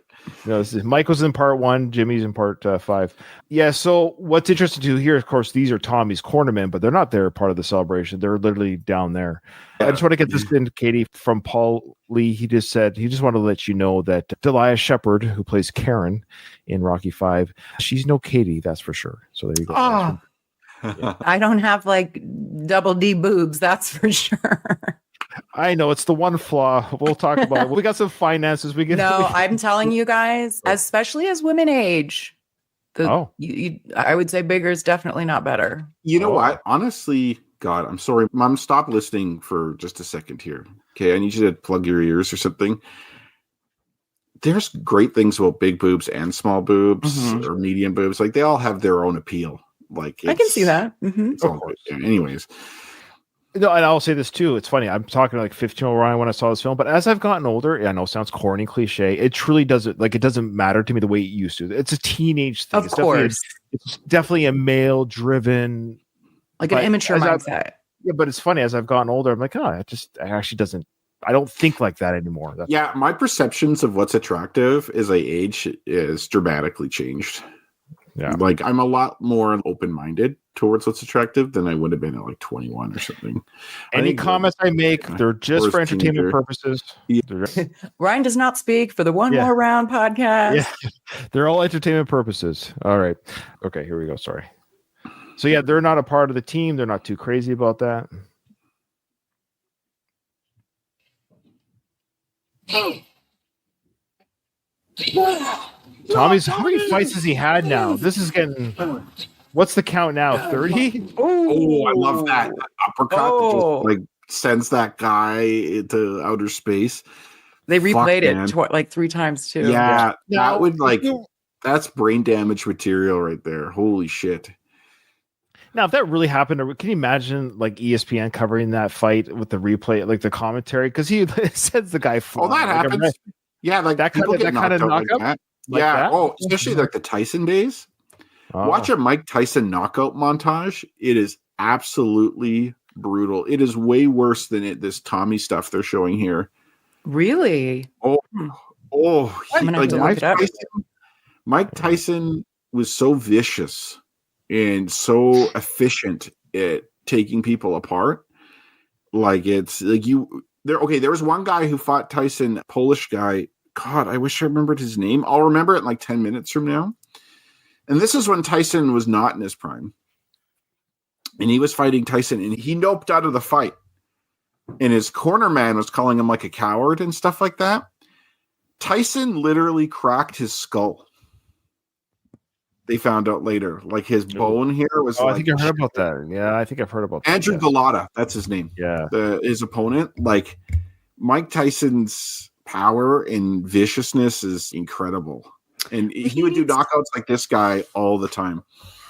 No, this is Mike was in part 1. Jimmy's in part 5. Yeah. So what's interesting to here, of course, these are Tommy's cornermen, but they're not there part of the celebration. They're literally down there. Yeah. I just want to get this in, Katie, from Paulie. He just wanted to let you know that Delia Shepard, who plays Karen in Rocky 5, she's no Katie, that's for sure. So there you go. Oh. Yeah. I don't have like double D boobs, that's for sure. I know it's the one flaw. We'll talk about it. We got some finances. I'm telling you guys, especially as women age, I would say bigger is definitely not better. You know what? Honestly, God, I'm sorry. Mom, stop listening for just a second here. Okay, I need you to plug your ears or something. There's great things about big boobs and small boobs or medium boobs. Like they all have their own appeal. Like I can see that. It's all good. Anyways. No, and I'll say this too. It's funny. I'm talking to like 15-year-old Ryan when I saw this film, but as I've gotten older, I know it sounds corny, cliche. It truly doesn't it doesn't matter to me the way it used to. It's a teenage thing. Of course. It's definitely a male-driven, like an immature mindset. Yeah, but it's funny as I've gotten older. I'm like, I don't think like that anymore. My perceptions of what's attractive as I age is dramatically changed. Yeah, like I'm a lot more open-minded towards what's attractive than I would have been at like 21 or something. Any comments I make, they're just for entertainment purposes. Yeah. Ryan does not speak for the One More Round podcast. Yeah, they're all entertainment purposes. All right. Okay, here we go. Sorry. So yeah, they're not a part of the team. They're not too crazy about that. Tommy's, how many fights has he had now? This is getting. What's the count now? 30? Oh, I love that uppercut that just like sends that guy into outer space. They replayed it like 3 times too. Yeah, that would that's brain damage material right there. Holy shit. Now, if that really happened, can you imagine like ESPN covering that fight with the replay, like the commentary? Because he sends the guy flying. Oh, that happens. Yeah, like that kind of knockup. Like yeah. That? Especially like the Tyson days. Watch a Mike Tyson knockout montage. It is absolutely brutal. It is way worse than this Tommy stuff they're showing here. Really? Mike Tyson was so vicious and so efficient at taking people apart. Like it's like there was one guy who fought Tyson, Polish guy. God, I wish I remembered his name. I'll remember it in like 10 minutes from now. And this is when Tyson was not in his prime. and he was fighting Tyson, and he noped out of the fight. And his corner man was calling him like a coward and stuff like that. Tyson literally cracked his skull. They found out later, like his bone here was. I think I heard about that. Yeah, I think I've heard about that. Andrew Galata, that's his name. Yeah, his opponent. Like Mike Tyson's power and viciousness is incredible, and he would do knockouts like this guy all the time.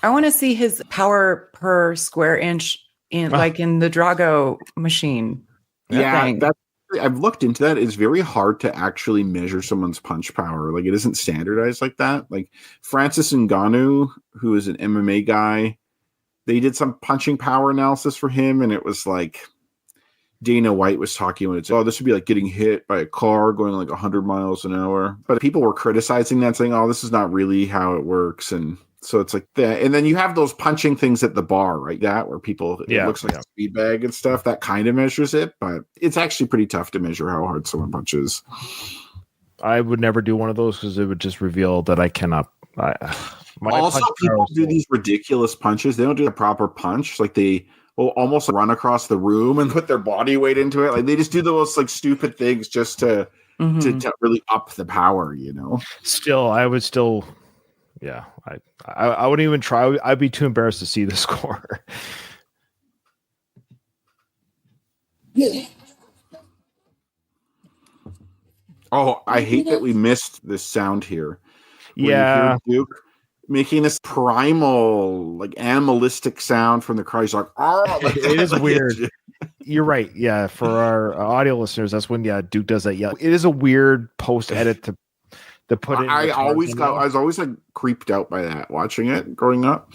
I want to see his power per square inch in the Drago machine. Yeah, I've looked into that. It's very hard to actually measure someone's punch power. Like, it isn't standardized like that. Like Francis Ngannou, who is an MMA guy, they did some punching power analysis for him, and it was like Dana White was talking when it's, this would be like getting hit by a car going like 100 miles an hour. But people were criticizing that, saying, this is not really how it works. And so it's like that. And then you have those punching things at the bar, right? That where people, it looks like a speed bag and stuff. That kind of measures it, but it's actually pretty tough to measure how hard someone punches. I would never do one of those because it would just reveal that I cannot. Also, people do these ridiculous punches. They don't do a proper punch. Like they will almost run across the room and put their body weight into it. Like they just do those like stupid things just to really up the power, you know? Yeah, I wouldn't even try. I'd be too embarrassed to see the score. Oh, I hate that we missed this sound here. Yeah, Duke making this primal, like animalistic sound from the cry. He's like, it is weird. You're right. Yeah, for our audio listeners, that's when Duke does that. Yeah, it is a weird post edit to put it. I was always like creeped out by that watching it growing up.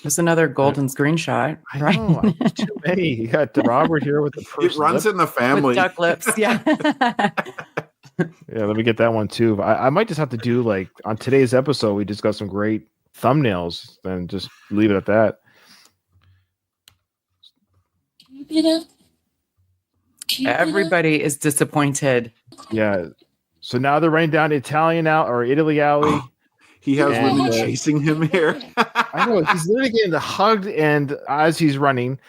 There's another golden screenshot. Right? I know, too many. You got Robert here with the first. It runs in the family. With duck lips. Yeah. Yeah, let me get that one too. I might just have to do like on today's episode. We just got some great thumbnails, and just leave it at that. Everybody is disappointed. Yeah. So now they're running down Italian out or Italy alley. He has women chasing him here. I know he's literally getting hugged, and as he's running,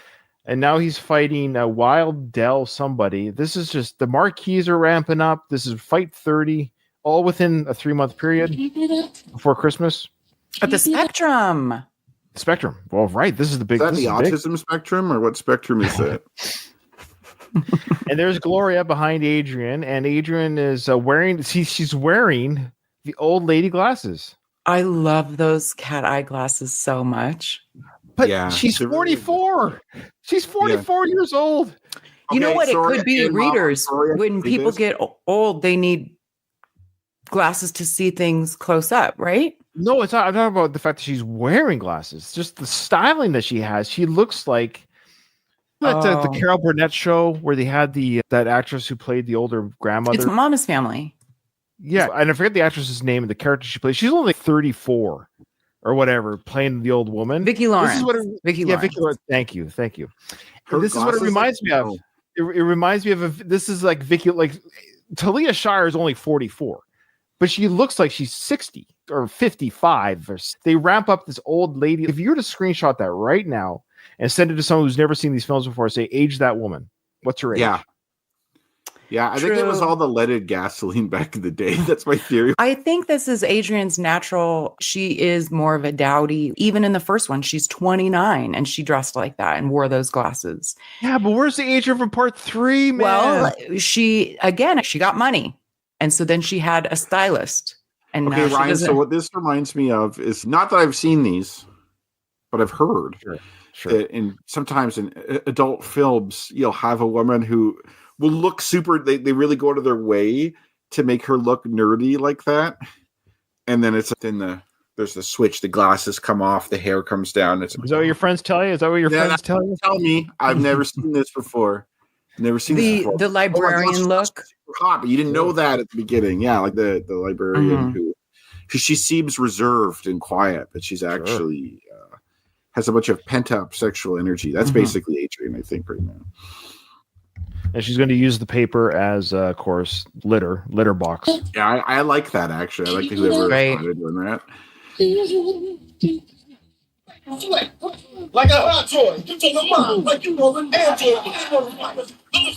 and now he's fighting a Wild Dell somebody. This is just the marquees are ramping up. This is Fight 30, all within a 3-month period before Christmas. At the Spectrum. Spectrum. Well, right. This is the big. Is that the autism spectrum, or what spectrum is that? And there's Gloria behind Adrian, and Adrian is wearing. She's wearing the old lady glasses. I love those cat eye glasses so much. But she's 44. She's 44 years old. You know what? It could be readers. When people get old, they need glasses to see things close up, right? No, it's not. I'm talking about the fact that she's wearing glasses. Just the styling that she has. She looks like the Carol Burnett show where they had that actress who played the older grandmother. It's Mama's Family. Yeah, and I forget the actress's name and the character she plays. She's only 34 or whatever, playing the old woman. Vicki Lawrence. This is what Vicki Lawrence. Thank you. This is what it reminds me of. It reminds me of this is like Vicki, like Talia Shire is only 44, but she looks like she's 60 or 55. They ramp up this old lady. If you were to screenshot that right now and send it to someone who's never seen these films before, say age that woman. What's her age? Yeah, I think it was all the leaded gasoline back in the day. That's my theory. I think this is Adrian's natural. She is more of a dowdy. Even in the first one, she's 29 and she dressed like that and wore those glasses. Yeah, but where's the Adrian from part 3, man? Well, she got money. And so then she had a stylist. And okay, now Ryan, so what this reminds me of is not that I've seen these, but I've heard that sometimes in adult films, you'll have a woman who will look super. They really go to their way to make her look nerdy like that, and then there's the switch. The glasses come off, the hair comes down. Is that what your friends tell you? Tell you? Tell me. I've never seen this before. Never seen this before. The librarian look. Hot, but you didn't know that at the beginning. Yeah, like the librarian who she seems reserved and quiet, but she's actually has a bunch of pent up sexual energy. That's basically Adrian, I think, right now. And she's going to use the paper as, of course, litter box. Yeah, I like that, actually. I like whoever started doing that. Like a hot toy. You take a mom like you know an android.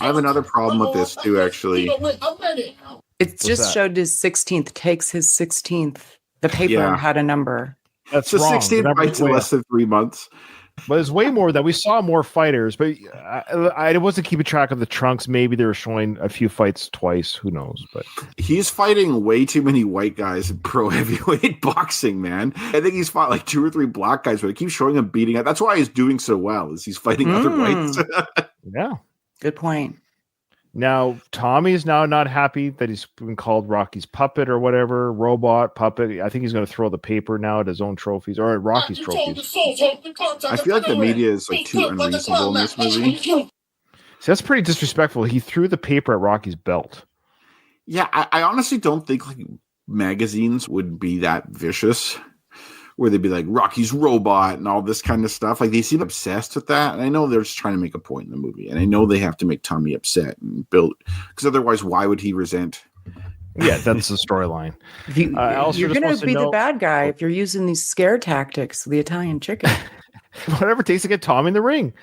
I have another problem with this too, actually. It just that? showed his 16th, takes his 16th. The paper Yeah. had a number. That's So wrong. 16 The number's fights in way less than 3 months. But it's way more that we saw more fighters, but I wasn't keeping track of the trunks. Maybe they were showing a few fights twice. Who knows? But He's fighting way too many white guys in pro heavyweight boxing, man. I think he's fought like 2 or 3 black guys, but it keeps showing him beating up. That's why he's doing so well, is he's fighting other whites. yeah. Good point. Now Tommy is now not happy that he's been called Rocky's puppet or whatever, robot puppet. I think he's going to throw the paper now at his own trophies or at Rocky's trophies. I feel like the media is like too unreasonable in this movie. See, that's pretty disrespectful. He threw the paper at Rocky's belt. Yeah, I honestly don't think like magazines would be that vicious, where they'd be like Rocky's robot and all this kind of stuff. Like they seem obsessed with that, and I know they're just trying to make a point in the movie, and I know they have to make Tommy upset and build, because otherwise, why would he resent? Yeah, that's the storyline. You're going to be the bad guy if you're using these scare tactics, the Italian chicken. Whatever it takes to get Tommy in the ring.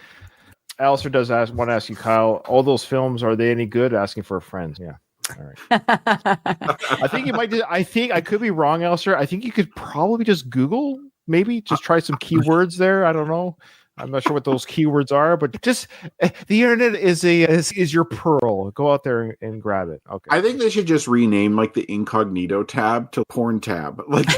Alistair does want to ask you, Kyle, all those films, are they any good? Asking for a friend. Yeah. All right. I think you might. I think I could be wrong, Alistair. I think you could probably just Google, maybe just try some keywords there. I don't know. I'm not sure what those keywords are, but just the internet is your pearl. Go out there and grab it. Okay. I think they should just rename like the incognito tab to porn tab. Like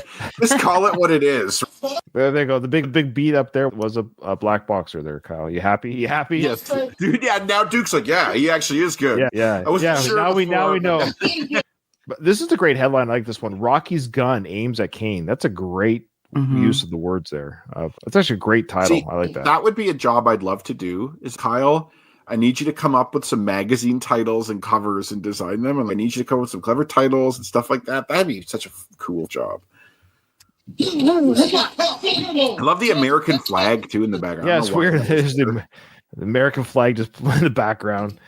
just call it what it is. There they go. The big beat up there was a black boxer there, Kyle. You happy? You happy? Yes, dude. Yeah. Now Duke's like, yeah, he actually is good. Yeah. I wasn't sure now we know. before. But this is a great headline. I like this one. Rocky's gun aims at Kane. That's a great use of the words there. It's actually a great title. See, I like that. That would be a job I'd love to do. Is Kyle, I need you to come up with some magazine titles and covers and design them, and I need you to come up with some clever titles and stuff like that. That'd be such a cool job. I love the American flag too in the background. Yeah, it's weird. There's the American flag just in the background.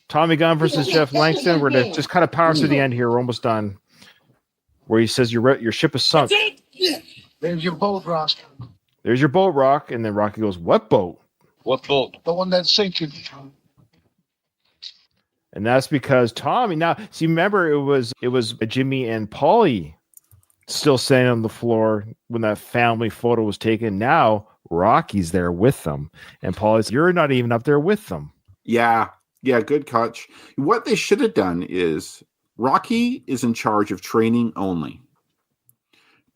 Tommy Gunn versus Jeff Langston. We're gonna just kind of power through the end here. We're almost done. Where he says your ship is sunk. There's your boat, Rock. There's your boat, Rock. And then Rocky goes, "What boat? What boat? The one that's sinking. And that's because Tommy. Now, see, remember it was Jimmy and Paulie still standing on the floor when that family photo was taken. Now Rocky's there with them, and Paulie's, you're not even up there with them. Yeah, good catch. What they should have done is Rocky is in charge of training only.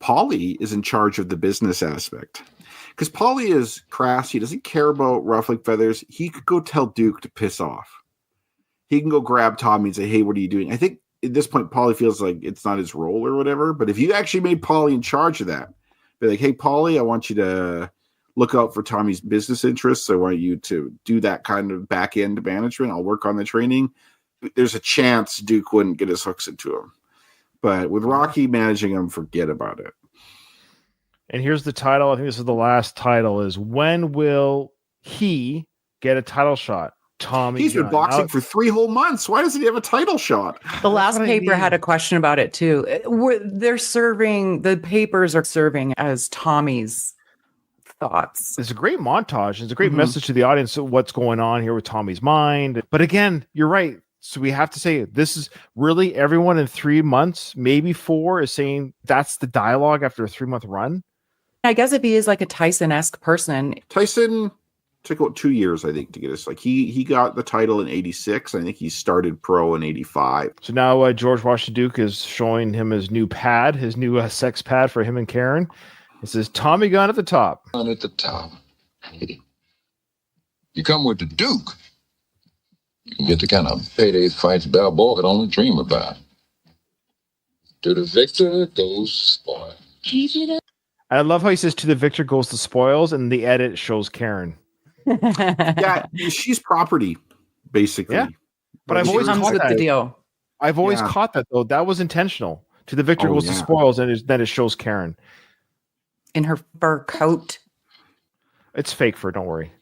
Paulie is in charge of the business aspect. Because Paulie is crass. He doesn't care about ruffling feathers. He could go tell Duke to piss off. He can go grab Tommy and say, hey, what are you doing? I think at this point, Paulie feels like it's not his role or whatever. But if you actually made Paulie in charge of that, be like, hey, Paulie, I want you to look out for Tommy's business interests. I want you to do that kind of back end management. I'll work on the training. There's a chance Duke wouldn't get his hooks into him. But with Rocky managing him, forget about it. And here's the title. I think this is the last title, is when will he get a title shot? Tommy He's been Gunn. boxing for 3 whole months. Why doesn't he have a title shot? The last what I paper mean. had a question about it too. The papers are serving as Tommy's thoughts. It's a great montage. It's a great message to the audience of what's going on here with Tommy's mind. But again, you're right. So we have to say this is really everyone in 3 months, maybe 4, is saying that's the dialogue after a 3-month run. I guess if he is like a Tyson-esque person. Tyson took about 2 years, I think, to get us. Like he got the title in 86. I think he started pro in 85. So now George Washington Duke is showing him his new pad, his new sex pad for him and Karen. It says Tommy Gunn at the top. Gun at the top. You come with the Duke, you can get the kind of payday fights Balboa could only dream about. To the victor goes spoil. I love how he says to the victor goes the spoils, and the edit shows Karen. Yeah, she's property, basically. Yeah. But I've always Comes caught with that. the deal. I've always Yeah. caught that, though. That was intentional. To the victor Oh, goes the yeah. spoils, and then it shows Karen. In her fur coat. It's fake fur, don't worry.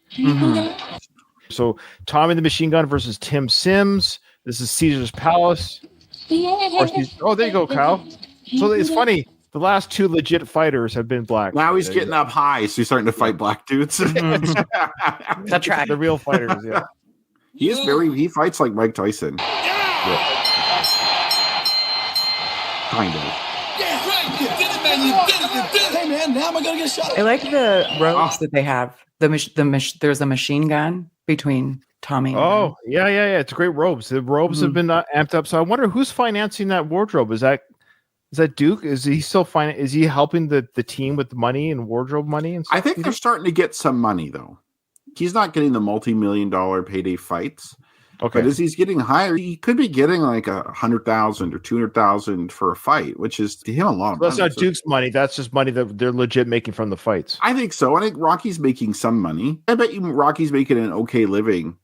So Tommy the Machine Gun versus Tim Sims. This is Caesar's Palace. Oh, there you go, Kyle. So it's funny. The last two legit fighters have been black. Now he's getting up high, so he's starting to fight black dudes. That's right. The real fighters, yeah. He fights like Mike Tyson. Yeah. Kind of. Yeah, right. You did it, man. You did it. You did it. Hey, man, now am I going to get shot? I like the robes that they have. There's a machine gun between Tommy. Oh, yeah. It's great robes. The robes have been amped up. So I wonder who's financing that wardrobe. Is that Duke? Is he still Is he helping the team with money and wardrobe money and stuff? I think they're starting to get some money though. He's not getting the multi-million-dollar payday fights. Okay. But as he's getting higher, he could be getting like $100,000 or $200,000 for a fight, which is to him a lot of money. That's not Duke's money. That's just money that they're legit making from the fights. I think so. I think Rocky's making some money. I bet you Rocky's making an okay living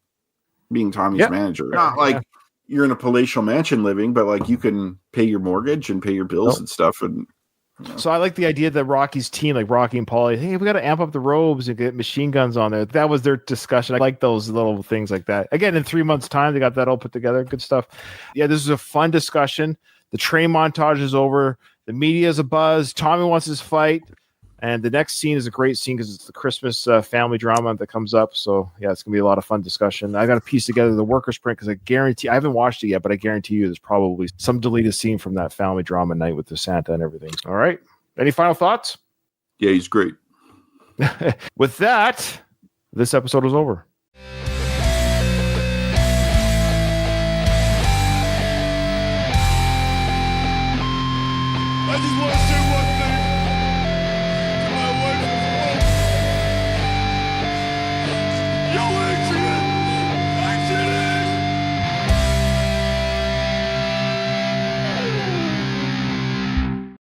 being Tommy's manager. Not like you're in a palatial mansion living, but like you can pay your mortgage and pay your bills and stuff. And so I like the idea that Rocky's team, like Rocky and Paulie, hey, we got to amp up the robes and get machine guns on there. That was their discussion. I like those little things like that. Again, in 3 months' time, they got that all put together. Good stuff. Yeah, this is a fun discussion. The train montage is over. The media is abuzz. Tommy wants his fight. And the next scene is a great scene because it's the Christmas family drama that comes up. So, yeah, it's going to be a lot of fun discussion. I got to piece together the workers' print because I haven't watched it yet, but I guarantee you there's probably some deleted scene from that family drama night with the Santa and everything. All right. Any final thoughts? yeah, he's great. With that, this episode is over.